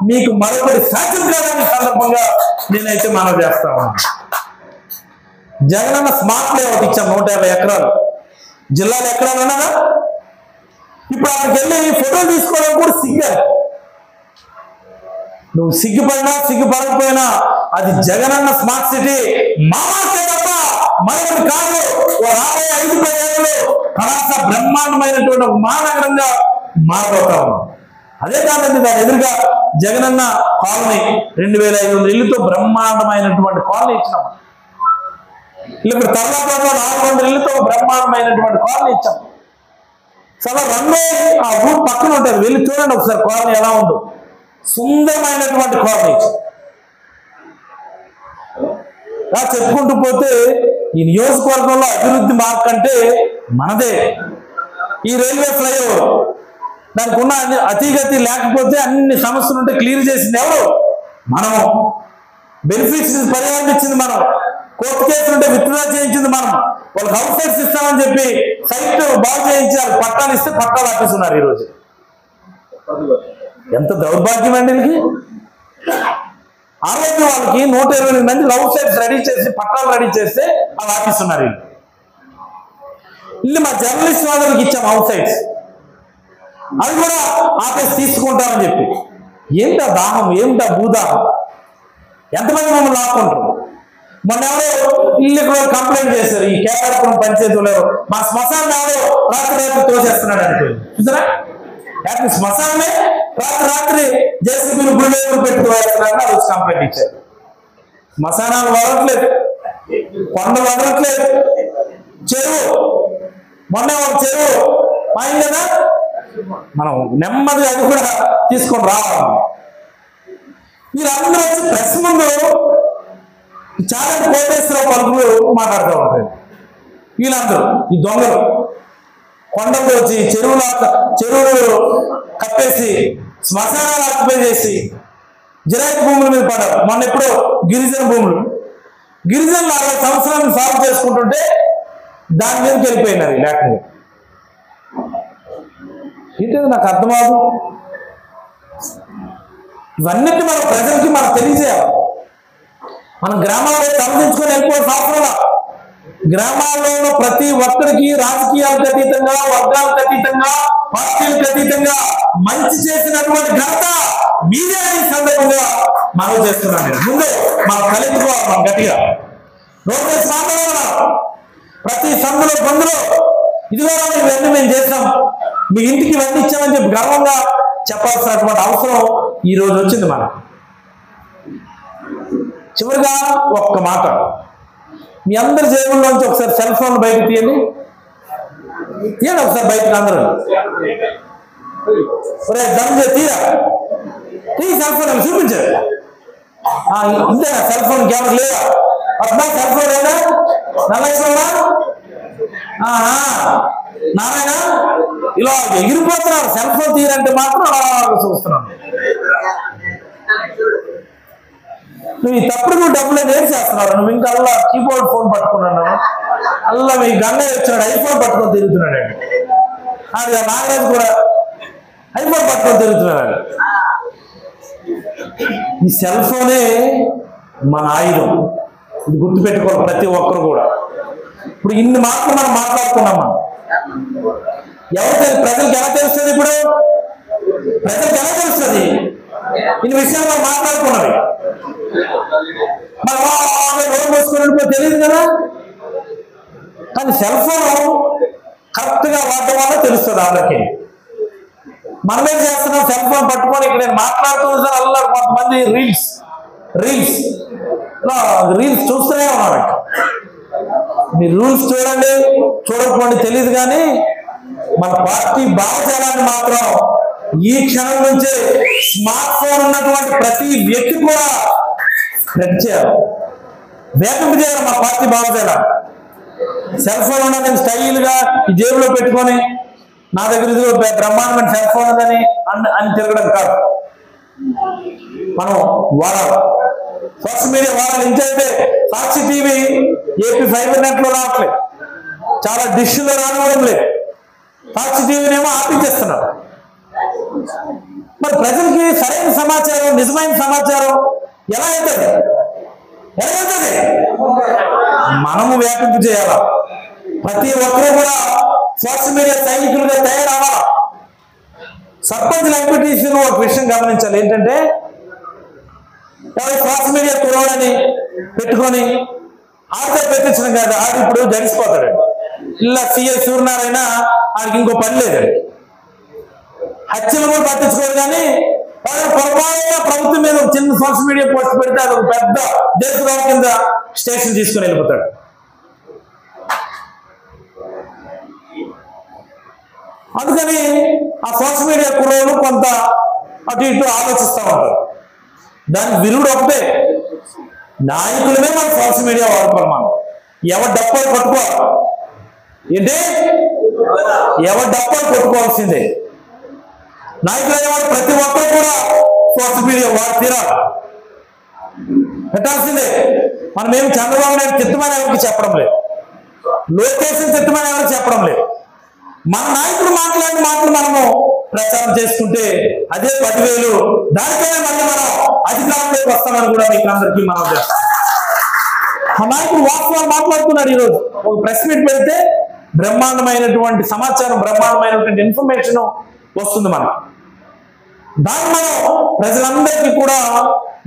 Speaker 1: మీకు మరొకటి సాధ్యం కాదని సందర్భంగా నేనైతే మనం చేస్తా ఉన్నాను. జగనన్న స్మార్ట్ లేఅవుట్ ఇచ్చాం 150 ఎకరాలు. జిల్లాలో ఎకరాలు ఉన్నారా? ఇప్పుడు అక్కడికి వెళ్ళి ఫోటోలు తీసుకోవడం కూడా సిగ్గారు. నువ్వు సిగ్గుపడినా సిగ్గుపడకపోయినా అది జగనన్న స్మార్ట్ సిటీ మామాకే తప్ప మరొకటి కాదు. రాబోయే 5-10 ఏళ్ళు కళాశ బ్రహ్మాండమైనటువంటి ఒక మహానగరంగా మారిపోతా ఉన్నాం. అదే కాదండి, దాని ఎదురుగా జగనన్న కాలనీ 2500 ఇళ్లతో బ్రహ్మాండమైనటువంటి కాలనీ ఇచ్చినాం. ఇప్పుడు తర్వాతలో 400 ఇళ్లతో బ్రహ్మాండమైనటువంటి కాలనీ ఇచ్చాం. చాలా రన్వే ఆ ఊరు పక్కన ఉంటుంది, వెళ్ళి చూడండి ఒకసారి కాలనీ ఎలా ఉందో. సుందరమైనటువంటి కాలనీ. చెప్పుకుంటూ పోతే ఈ నియోజకవర్గంలో అభివృద్ధి మార్క్ అంటే మనదే. ఈ రైల్వే ఫ్లైఓవర్ దానికి ఉన్న అతిగతి లేకపోతే అన్ని సమస్యలు ఉంటే క్లియర్ చేసింది ఎవరు? మనము. బెనిఫిట్స్ పరిహారం ఇచ్చింది మనం. కోర్టు కేసులు ఉంటే విత్డ్రా చేయించింది మనం. వాళ్ళకి హౌస్ సైట్స్ ఇస్తామని చెప్పి సైట్ బాగు చేయించారు, పట్టాలు ఇస్తే పట్టాలు ఆపేస్తున్నారు ఈరోజు. ఎంత దౌర్భాగ్యం అండి వీళ్ళకి. ఆరోగ్య వాళ్ళకి 120 మంది హౌస్ సైట్స్ రెడీ చేసి పట్టాలు రెడీ చేస్తే వాళ్ళు ఆపిస్తున్నారు. వీళ్ళు మా జర్నలిస్ట్ వాళ్ళకి ఇచ్చాం హౌస్ సైట్స్, అది కూడా ఆపేసి తీసుకుంటామని చెప్పి. ఏంటా దాహం, ఏమిటా భూదాహం? ఎంతమంది మమ్మల్ని లాక్కుంటారు? మొన్న ఎవరో ఇల్లు కంప్లైంట్ చేశారు, ఈ కేకారపురం పంచాయతీలో మా శ్మశాన్ని ఎవరో రాత్రి తోసేస్తున్నాడు అనుకోండి. చూసారా? శ్మశానమే రాత్రి జేసీబీలు గుళ్ళేరు పెట్టుకోవాల్సిన వచ్చి కంప్లైంట్ ఇచ్చారు. శ్మశానాలు వదలట్లేదు, కొండలు వదలట్లేదు, చెరువు మొన్న ఒక చెరువు అయిందనా మనం నెమ్మదిగా అది కూడా తీసుకొని రావాలి. వీళ్ళందరూ వచ్చి ప్రెస్ ముందు చాలా కోటేశ్వర పలుకులు మాట్లాడుతూ ఉంటారు. వీళ్ళందరూ ఈ దొంగలు కొండలు వచ్చి చెరువులు కప్పేసి శ్మశానాలు ఆక్యుపై చేసి జిరాయితీ భూముల మీద పడ్డారు. మొన్న ఎప్పుడో గిరిజన భూములు, గిరిజనులు 60 సంవత్సరాలను సాగు చేసుకుంటుంటే దాని మీదకి వెళ్ళిపోయినారు లేకుండా. ఏంటది నాకు అర్థమవుదు. ఇవన్నిటి మన ప్రజలకి మనం తెలియజేయాలి. మన గ్రామాల్లో తరలించుకొని వెళ్ళిపోవాల్సిన అవసరం. గ్రామాల్లో ప్రతి ఒక్కరికి రాజకీయాలకు అతీతంగా, వర్గాలకు అతీతంగా, పార్టీలకు అతీతంగా మంచి చేసినటువంటి ఘనత మీరే ఈ సందర్భంగా మనం చేస్తున్నాం. ముందు మనం కలిపుకోవాలి, మనం గట్టిగా రోడ్డు మాట్లాడాలి. ప్రతి సందులో బంధులో ఇదిగో ఇవన్నీ మేము చేసాం, మీ ఇంటికి ఇవన్నీ ఇచ్చామని చెప్పి గర్వంగా చెప్పాల్సినటువంటి అవసరం ఈ రోజు వచ్చింది మనకు. చివరిగా ఒక్క మాట, మీ అందరి జేబుల్లోంచి ఒకసారి సెల్ ఫోన్ బయటకు తీయండి. ఒకసారి బయటకు అందరూ తీరా తీ సెల్ ఫోన్ చూపించారు. ఇంతేనా? సెల్ ఫోన్ కెమెరా లేదా? అబ్బాయి సెల్ ఫోన్ లేదా? నల్లగా నారాయణ ఇలా ఎగిరిపోతున్నారు. సెల్ ఫోన్ తీరంటే మాత్రం అలా చూస్తున్నాను. నువ్వు ఈ తప్పుడు నువ్వు డబ్బులు ఏం చేస్తున్నావు? నువ్వు ఇంకా అల్లా కీబోర్డ్ ఫోన్ పట్టుకున్నాను, అల్లా మీ గంగయ్య వచ్చినాడు ఐఫోన్ పట్టుకొని తిరుగుతున్నాడు అండి. అది నాగరాజు కూడా ఐఫోన్ పట్టుకొని తిరుగుతున్నాడు. ఈ సెల్ ఫోనే మన ఆయుధం, ఇది గుర్తుపెట్టుకోవాలి ప్రతి ఒక్కరు కూడా. ఇప్పుడు ఇన్ని మాటలు మనం మాట్లాడుకున్నామా, ఎవరు ప్రజలకు ఎలా తెలుస్తుంది? ఇప్పుడు ప్రజలకు ఎలా తెలుస్తుంది? ఇన్ని విషయాలు మనం మాట్లాడుకున్నవి రోడ్డు పోసుకున్నప్పుడు తెలియదు కదా. కానీ సెల్ ఫోన్ కరెక్ట్ గా వాడటం వల్ల తెలుస్తుంది వాళ్ళకి. మనం ఏం చేస్తున్నాం? సెల్ ఫోన్ పట్టుకొని ఇక్కడ నేను మాట్లాడుతున్నా సార్, అల్లా కొంతమంది రీల్స్ చూస్తూనే ఉన్నారు. మీరు రూల్స్ చూడండి చూడకపోండి తెలియదు, కానీ మన పార్టీ భావజాలాన్ని మాత్రం ఈ క్షణం నుంచే స్మార్ట్ ఫోన్ ఉన్నటువంటి ప్రతి వ్యక్తి కూడా స్ప్రెడ్ చేయాలి, వ్యాపింపు చేయాలి మన పార్టీ భావజాలం. సెల్ ఫోన్ ఉన్నది స్టైల్ గా ఈ జేబులో పెట్టుకొని నా దగ్గర ఇది బ్రహ్మాండమైన సెల్ ఫోన్ ఉందని అని తిరగడం కాదు. మనం వాడాలి, సోషల్ మీడియా వాడాలి. ఇంకైతే సాక్షి టీవీ ఏపీ ఫైబర్ నెట్ లో రావట్లేదు, చాలా డిష్లో రానివ్వడం లేదు. సాక్షి టీవీనేమో ఆపించేస్తున్నారు. మరి ప్రజలకి సరైన సమాచారం, నిజమైన సమాచారం ఎలా అవుతుంది? మనము వ్యాపింపు చేయాలా. ప్రతి ఒక్కరూ కూడా సోషల్ మీడియా సైనికులుగా తయారవ్వాలా. సర్పంచుల ఎంపీటీసీలు ఒక విషయం గమనించాలి, ఏంటంటే సోషల్ మీడియా కురవాలని పెట్టుకొని ఆడితే పెట్టించడం కాదు, ఆడి ఇప్పుడు జరిసిపోతాడు. ఇలా సీఏ సూర్యనారాయణ ఆడికి ఇంకో పని లేదండి, హత్యలు కూడా పట్టించుకోరు. కానీ పొరపాటుగా ప్రభుత్వం మీద ఒక చిన్న సోషల్ మీడియా పోస్ట్ పెడితే అది ఒక పెద్ద దేశద్రోహం కింద స్టేషన్ తీసుకొని వెళ్ళిపోతాడు. అందుకని ఆ సోషల్ మీడియా కుర్రోళ్ళు కొంత అటు ఇటు ఆలోచిస్తూ ఉంటారు. దానికి విరుడు ఒకటే, నాయకులమే మన సోషల్ మీడియా వాడుకోవాలి. మనం ఎవరి డప్పాలు కొట్టుకోవాలి, ఏంటి ఎవరి డప్పాలు కొట్టుకోవాల్సిందే. నాయకులు అనేవాడు ప్రతి ఒక్కరు కూడా సోషల్ మీడియా వాడుతీరా పెట్టాల్సిందే. మనం ఏమి చంద్రబాబు నాయుడు తిట్టమని ఎవరికి చెప్పడం లేదు, లోకేష్ తిట్టమని ఎవరికి చెప్పడం లేదు. మన నాయకుడు మాట్లాడిన మాటలు మనము ప్రచారం చేసుకుంటే అదే 10,000, దానిపైన మళ్ళీ మనం అధికారంలోకి వస్తామని కూడా మీకు అందరికీ మనం చేస్తాం. మా నాయకుడు వాస్తవాలు మాట్లాడుతున్నాడు. ఈరోజు ఒక ప్రెస్ మీట్ పెడితే బ్రహ్మాండమైనటువంటి సమాచారం, బ్రహ్మాండమైనటువంటి ఇన్ఫర్మేషన్ వస్తుంది మనకు. దాన్ని మనం ప్రజలందరికీ కూడా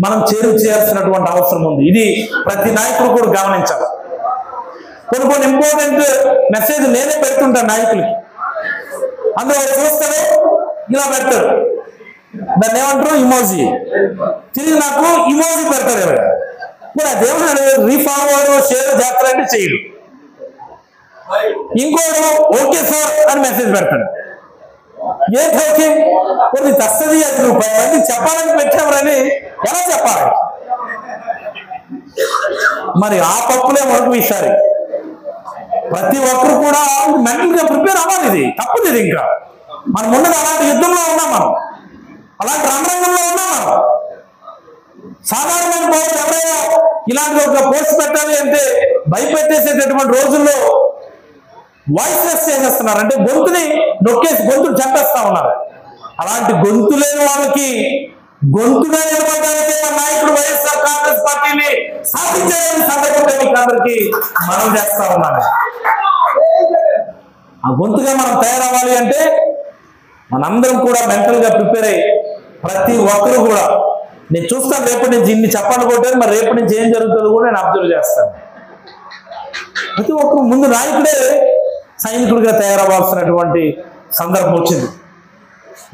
Speaker 1: మనం చేయాల్సినటువంటి అవసరం ఉంది. ఇది ప్రతి నాయకుడు కూడా గమనించాలి. కొన్ని ఇంపార్టెంట్ మెసేజ్ నేనే పెడుతుంటాను నాయకులకి, అందులో చూస్తారు ఇలా పెడతారు, దాన్ని ఏమంటారు ఇమోజీ, తిరిగి నాకు ఇమోజీ పెడతారు ఎవరు. మరి అదేమన్నా రీఫార్వర్డ్ షేర్ చేస్తారంటే చేయడు, ఇంకోడు ఓకే సార్ అని మెసేజ్ పెడతాడు. ఏంటి ఓకే, కొన్ని తస్తది అది నువ్వు 10 మందికి చెప్పాలని పెట్టామని ఎలా చెప్పాలి? మరి ఆ తప్పులే మనకు ఈసారి ప్రతి ఒక్కరు కూడా మెంటల్ గా ప్రిపేర్ అవ్వాలి. ఇది తప్పదు. ఇది ఇంకా మనం ఉన్నది అలాంటి యుద్ధంలో ఉన్నాం, మనం అలాంటి రంగంలో ఉన్నాం. మనం సాధారణమైన పౌరులు ఎవరైనా ఇలాంటి ఒక పోస్ట్ పెట్టాలి అంటే భయపెట్టేసేటటువంటి రోజుల్లో వాయిస్లెస్ చేసేస్తున్నారు, అంటే గొంతుని నొక్కేసి గొంతులు చంపేస్తా ఉన్నారు. అలాంటి గొంతు లేని వాళ్ళకి గొంతుగా నిలబడడానికి నాయకుడు వైఎస్ఆర్ కాంగ్రెస్ పార్టీని స్థాపించాలని సందర్భంగా మీకు అందరికీ మనం చేస్తా ఉన్నాను. ఆ గొంతుగా మనం తయారవ్వాలి అంటే మనందరం కూడా మెంటల్ గా ప్రిపేర్ అయ్యి ప్రతి ఒక్కరు కూడా, నేను చూస్తాను రేపటి నుంచి ఇన్ని చెప్పండి కొట్టారు, మరి రేపటి నుంచి ఏం జరుగుతుందో కూడా నేను అబ్జర్వ్ చేస్తాను. ప్రతి ఒక్కరు ముందు నాయకుడే సైనికుడిగా తయారవ్వాల్సినటువంటి సందర్భం వచ్చింది.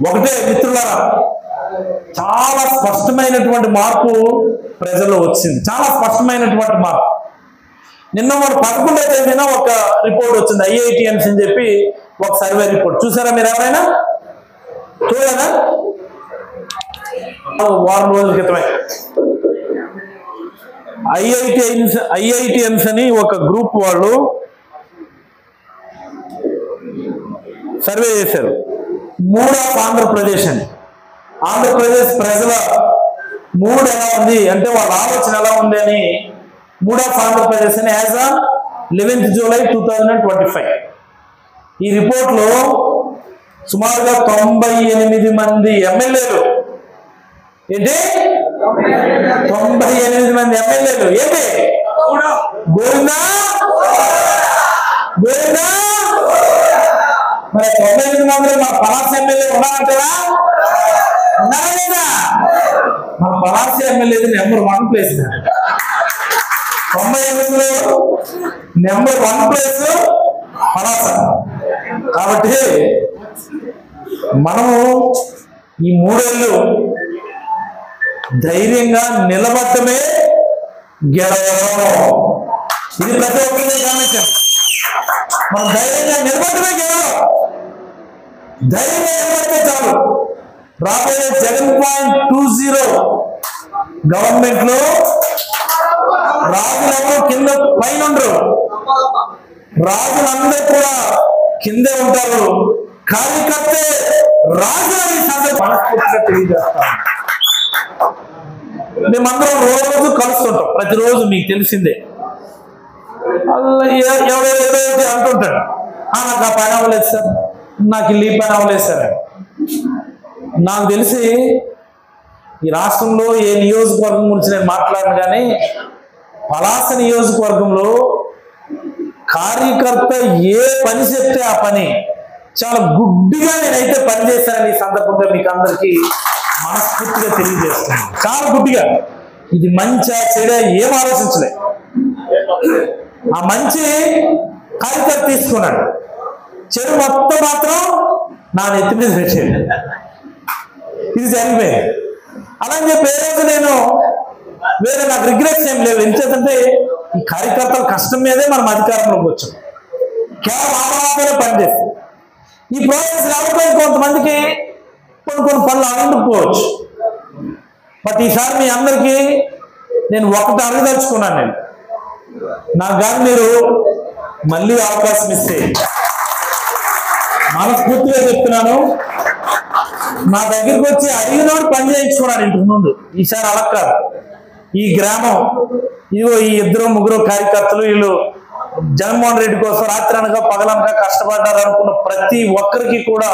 Speaker 1: ఒకటే మిత్రులారా, చాలా స్పష్టమైనటువంటి మార్పు ప్రజల్లో వచ్చింది, చాలా స్పష్టమైనటువంటి మార్పు. నిన్న మన 11వ తేదీన ఒక రిపోర్ట్ వచ్చింది, IITNs అని చెప్పి ఒక సర్వే రిపోర్ట్. చూసారా మీరు ఎవరైనా? చూడదా? వారం రోజుల క్రితమే IITNs అని ఒక గ్రూప్ వాళ్ళు సర్వే చేశారు. 3 ఆంధ్రప్రదేశ్ అని, ఆంధ్రప్రదేశ్ ప్రజల మూడ్ ఎలా ఉంది అంటే వాళ్ళ ఆలోచన ఎలా ఉంది అని మూడ్ ఆఫ్ ఆంధ్రప్రదేశ్ అని యాజ్ ఆన్ 11th July 2025 ఈ రిపోర్ట్లో సుమారుగా 98 మంది ఎమ్మెల్యేలు ఏంటి 98 మంది ఎమ్మెల్యేలు ఏంటి గోవిందా గోవిందా మరి 98 మందిలో మా పలాస ఎమ్మెల్యే ఉన్నారంటారా ఉన్నారా లేదా మా పలాస ఎమ్మెల్యేది నెంబర్ 1 ప్లేస్ 98లో నెంబర్ 1 ప్లేస్ పలాస కాబట్టి మనము ఈ 3 ఏళ్ళు ధైర్యంగా నిలబడటమే గెలవడం ఇది ప్రతి ఒక్కరిని గమనించండి మనం ధైర్యంగా నిలబడటమే గెలవడం ధైర్యంగా నిలబడితే చాలు రాబోయే 7.20 గవర్నమెంట్ లో రాజులందరూ కింద పైన ఉండరు రాజులందరూ కూడా కిందే ఉంటారు కార్యకర్తే రాజులని మనస్ఫూర్తిగా తెలియజేస్తాం మేమందరం రోజు కలుస్తుంటాం ప్రతిరోజు మీకు తెలిసిందే ఎవరైతే అంటుంటాడు నాకు ఆ పని అవ్వలేదు సార్ నాకు ఈ పని అవ్వలేదు సార్ నాకు తెలిసి ఈ రాష్ట్రంలో ఏ నియోజకవర్గం గురించి నేను మాట్లాడను కానీ పలాస నియోజకవర్గంలో కార్యకర్త ఏ పని చెప్తే ఆ పని చాలా గుడ్డిగా నేనైతే పనిచేశానని ఈ సందర్భంగా మీకు అందరికీ మనస్ఫూర్తిగా తెలియజేస్తున్నాను చాలా గుడ్డిగా ఇది మంచి చెడ ఏం ఆలోచించలే ఆ మంచి కార్యకర్త తీసుకున్నాడు చెడు మొత్తం మాత్రం నా నెత్తి మీద పెట్టాడు ఇది జరిగిపోయింది అలా అని చెప్పి ఏ రోజు నేను వేరే నాకు రిగ్రెట్స్ ఏం లేవు ఎందుకంటే ఈ కార్యకర్తల కష్టం మీదే మనం అధికారంలోకి వచ్చాం కేవలం ఆమరాత్రే పనిచేస్తాం ఈ ప్రాసెస్ రాకపోతే కొంతమందికి కొన్ని పనులు అందుకోవచ్చు బట్ ఈసారి మీ అందరికీ నేను ఒకటి అడగదలుచుకున్నాను నేను నాకు కానీ మీరు మళ్ళీ అవకాశం ఇస్తే మనస్ఫూర్తిగా చెప్తున్నాను నా దగ్గరికి వచ్చి అడిగినోడు పని చేయించుకున్నాను ఇంతకు ముందు ఈసారి అలా కాదు ఈ గ్రామం ఇదిగో ఈ 2-3 కార్యకర్తలు వీళ్ళు జగన్మోహన్ రెడ్డి కోసం రాత్రి అనగా పగలనగా కష్టపడ్డారు అనుకున్న ప్రతి ఒక్కరికి కూడా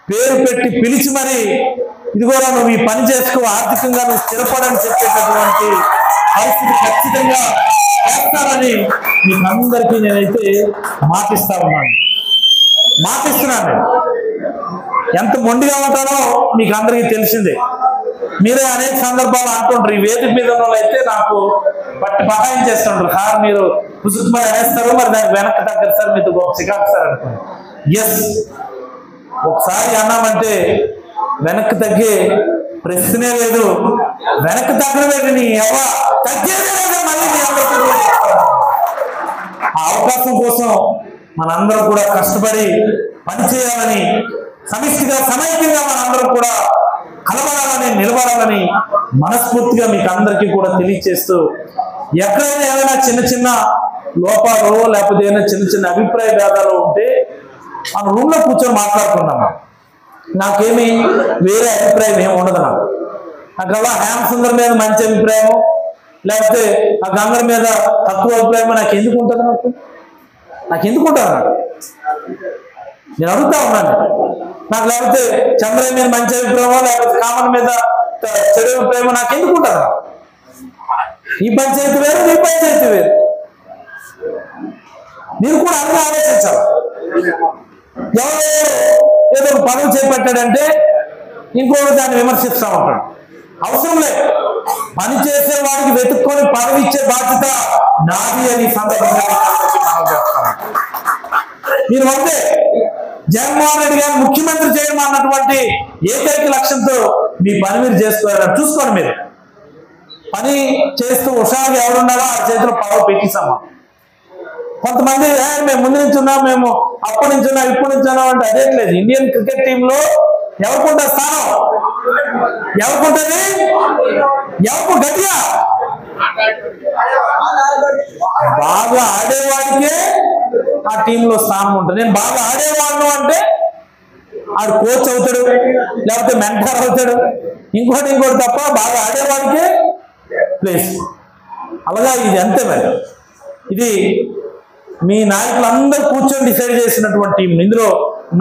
Speaker 1: పేరు పెట్టి పిలిచి మరి ఇదిగో నువ్వు ఈ పని చేసుకో ఆర్థికంగా నువ్వు స్థిరపడని చెప్పేటటువంటి పరిస్థితి ఖచ్చితంగా చేస్తానని మీకు అందరికీ నేనైతే మాటిస్తున్నాను ఎంత మొండిగా ఉంటానో మీకు అందరికీ తెలిసిందే మీరే అనేక సందర్భాలు అంటుంటారు ఈ వేదిక మీద ఉన్న వాళ్ళు అయితే నాకు పట్టాయం చేస్తుంటారు సార్ మీరు పుసుకుమని అనేస్తారు మరి దానికి వెనక్కి తగ్గదు సార్ మీతో గొప్ప చికాకు సార్ అనుకోండి ఎస్ ఒకసారి అన్నామంటే వెనక్కి తగ్గే ప్రశ్నే లేదు వెనక్కి తగ్గలేదు నీ తగ్గేదే లేదు మళ్ళీ నీ ఆ అవకాశం కోసం మనందరం కూడా కష్టపడి పనిచేయాలని సమిష్టిగా సమైక్యంగా మనందరం కూడా కలబడాలని నిలబడాలని మనస్ఫూర్తిగా మీకు అందరికీ కూడా తెలియజేస్తూ ఎక్కడైనా ఏమైనా చిన్న లోపాలు లేకపోతే ఏదైనా చిన్న అభిప్రాయ భేదాలు ఉంటే మనం రూమ్లో కూర్చొని మాట్లాడుకున్నాము నాకేమి వేరే అభిప్రాయం ఏమి ఉండదు నాకు అలా హేమసుందర్ మీద మంచి అభిప్రాయం లేకపోతే ఆ గంగర్ మీద తక్కువ అభిప్రాయం నాకు ఎందుకు ఉంటుంది నాకు ఎందుకు ఉంటుంది నేను అడుగుతా ఉన్నాను నాకు లేకపోతే చంద్రయ్య మీద మంచి అభిప్రాయమో లేకపోతే కామన్ మీద చెడు అభిప్రాయమో నాకు ఎందుకు ఉంటుంది ఈ పంచాయతీ వేరు ఈ పంచాయతీ వేరు మీరు కూడా అన్నీ ఆలోచించాలి ఎవరో ఏదో పదవి చేపట్టాడంటే ఇంకోటి దాన్ని విమర్శిస్తూ ఉంటాడు అవసరం లేదు పని చేసే వాడికి వెతుక్కొని పదవి ఇచ్చే బాధ్యత నాది అని సందర్భంగా మీరు అంటే జగన్మోహన్ రెడ్డి గారు ముఖ్యమంత్రి చేయడం అన్నటువంటి ఏకైక లక్ష్యంతో మీ పని మీరు చేసుకోవాలని చూసుకోండి మీరు పని చేస్తూ హుషారుగా ఎవరున్నారో ఆ చేతిలో పదవి పెట్టిస్తామా కొంతమంది మేము ముందు నుంచి ఉన్నాం మేము అప్పటి నుంచి ఉన్నాం ఇప్పటి నుంచి ఉన్నాం అంటే అదేట్లేదు ఇండియన్ క్రికెట్ టీంలో ఎవరుకుంటారు స్థానం ఎవరుకుంటుంది ఎవరు గట్టిగా బాగా ఆడేవాడికే ఆ టీంలో స్థానం ఉంటుంది నేను బాగా ఆడేవాడు అంటే ఆడు కోచ్ అవుతాడు లేకపోతే మెంటర్ అవుతాడు ఇంకోటి తప్ప బాగా ఆడేవాడికే ప్లేస్. అలాగా ఇది అంతే. మరి ఇది మీ నాయకులందరూ కూర్చొని డిసైడ్ చేసినటువంటి టీం. ఇందులో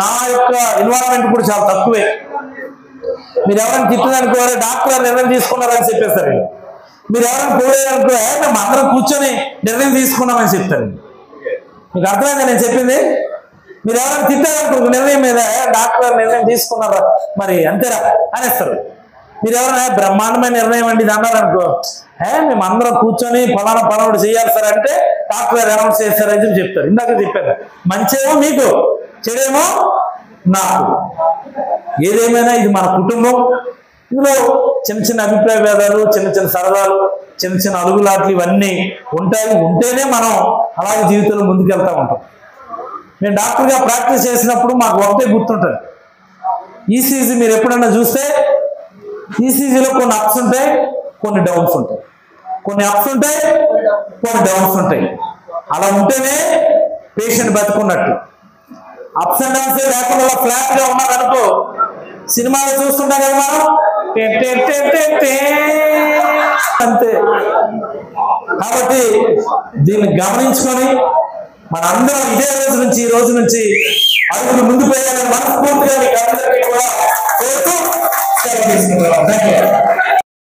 Speaker 1: నా యొక్క ఇన్వాల్వ్మెంట్ కూడా చాలా తక్కువే. మీరు ఎవరైనా తిట్టడానికి డాక్టర్ నిర్ణయం తీసుకున్నారని చెప్పేస్తారు. మీరు ఎవరైనా పోలేదనుకో మేము అందరం కూర్చొని నిర్ణయం తీసుకున్నామని చెప్తారు. మీకు అర్థమైందా నేను చెప్పింది? మీరు ఎవరైనా తిట్టారనుకో నిర్ణయం మీద డాక్టర్ నిర్ణయం తీసుకున్నారా మరి అంతేరా అనేస్తారు. మీరు ఎవరైనా బ్రహ్మాండమైన నిర్ణయం అండి ఇది అన్నారనుకో మేము అందరం కూర్చొని పలానా చేయాలి సార్ అంటే డాక్టర్ అనౌన్స్ చేస్తారని చెప్తారు. ఇందాక చెప్పారు, మంచేమో మీకు, చెడేమో నాకు. ఏదేమైనా ఇది మన కుటుంబం. ఇందులో చిన్న అభిప్రాయ భేదాలు, చిన్న సరదాలు, చిన్న అలుగులాట్లు ఇవన్నీ ఉంటాయి. ఉంటేనే మనం అలాగే జీవితంలో ముందుకెళ్తూ ఉంటాం. నేను డాక్టర్గా ప్రాక్టీస్ చేసినప్పుడు మాకు ఒకటే గుర్తుంటుంది. ఈసీజీ మీరు ఎప్పుడన్నా చూస్తే ఈసీజీలో కొన్ని అప్స్ ఉంటాయి, కొన్ని డౌన్స్ ఉంటాయి. కొన్ని అప్స్ ఉంటాయి, కొన్ని డౌన్స్ ఉంటాయి. అలా ఉంటేనే పేషెంట్ బతుకున్నట్టు. అప్స్ అండ్ డౌన్స్ లేకుండా ఫ్లాట్గా ఉన్నారనుకో సినిమాలో చూస్తుంటాం కదా మనం అంతే. కాబట్టి దీన్ని గమనించుకొని మనందరం ఇదే రోజు నుంచి అడుగులు ముందు పోయాలని మనస్ఫూర్తిగా మీకు అందరికీ కూడా కోరుతూ సెలవు తీసుకుంటున్నాం. ధన్యవాదాలు.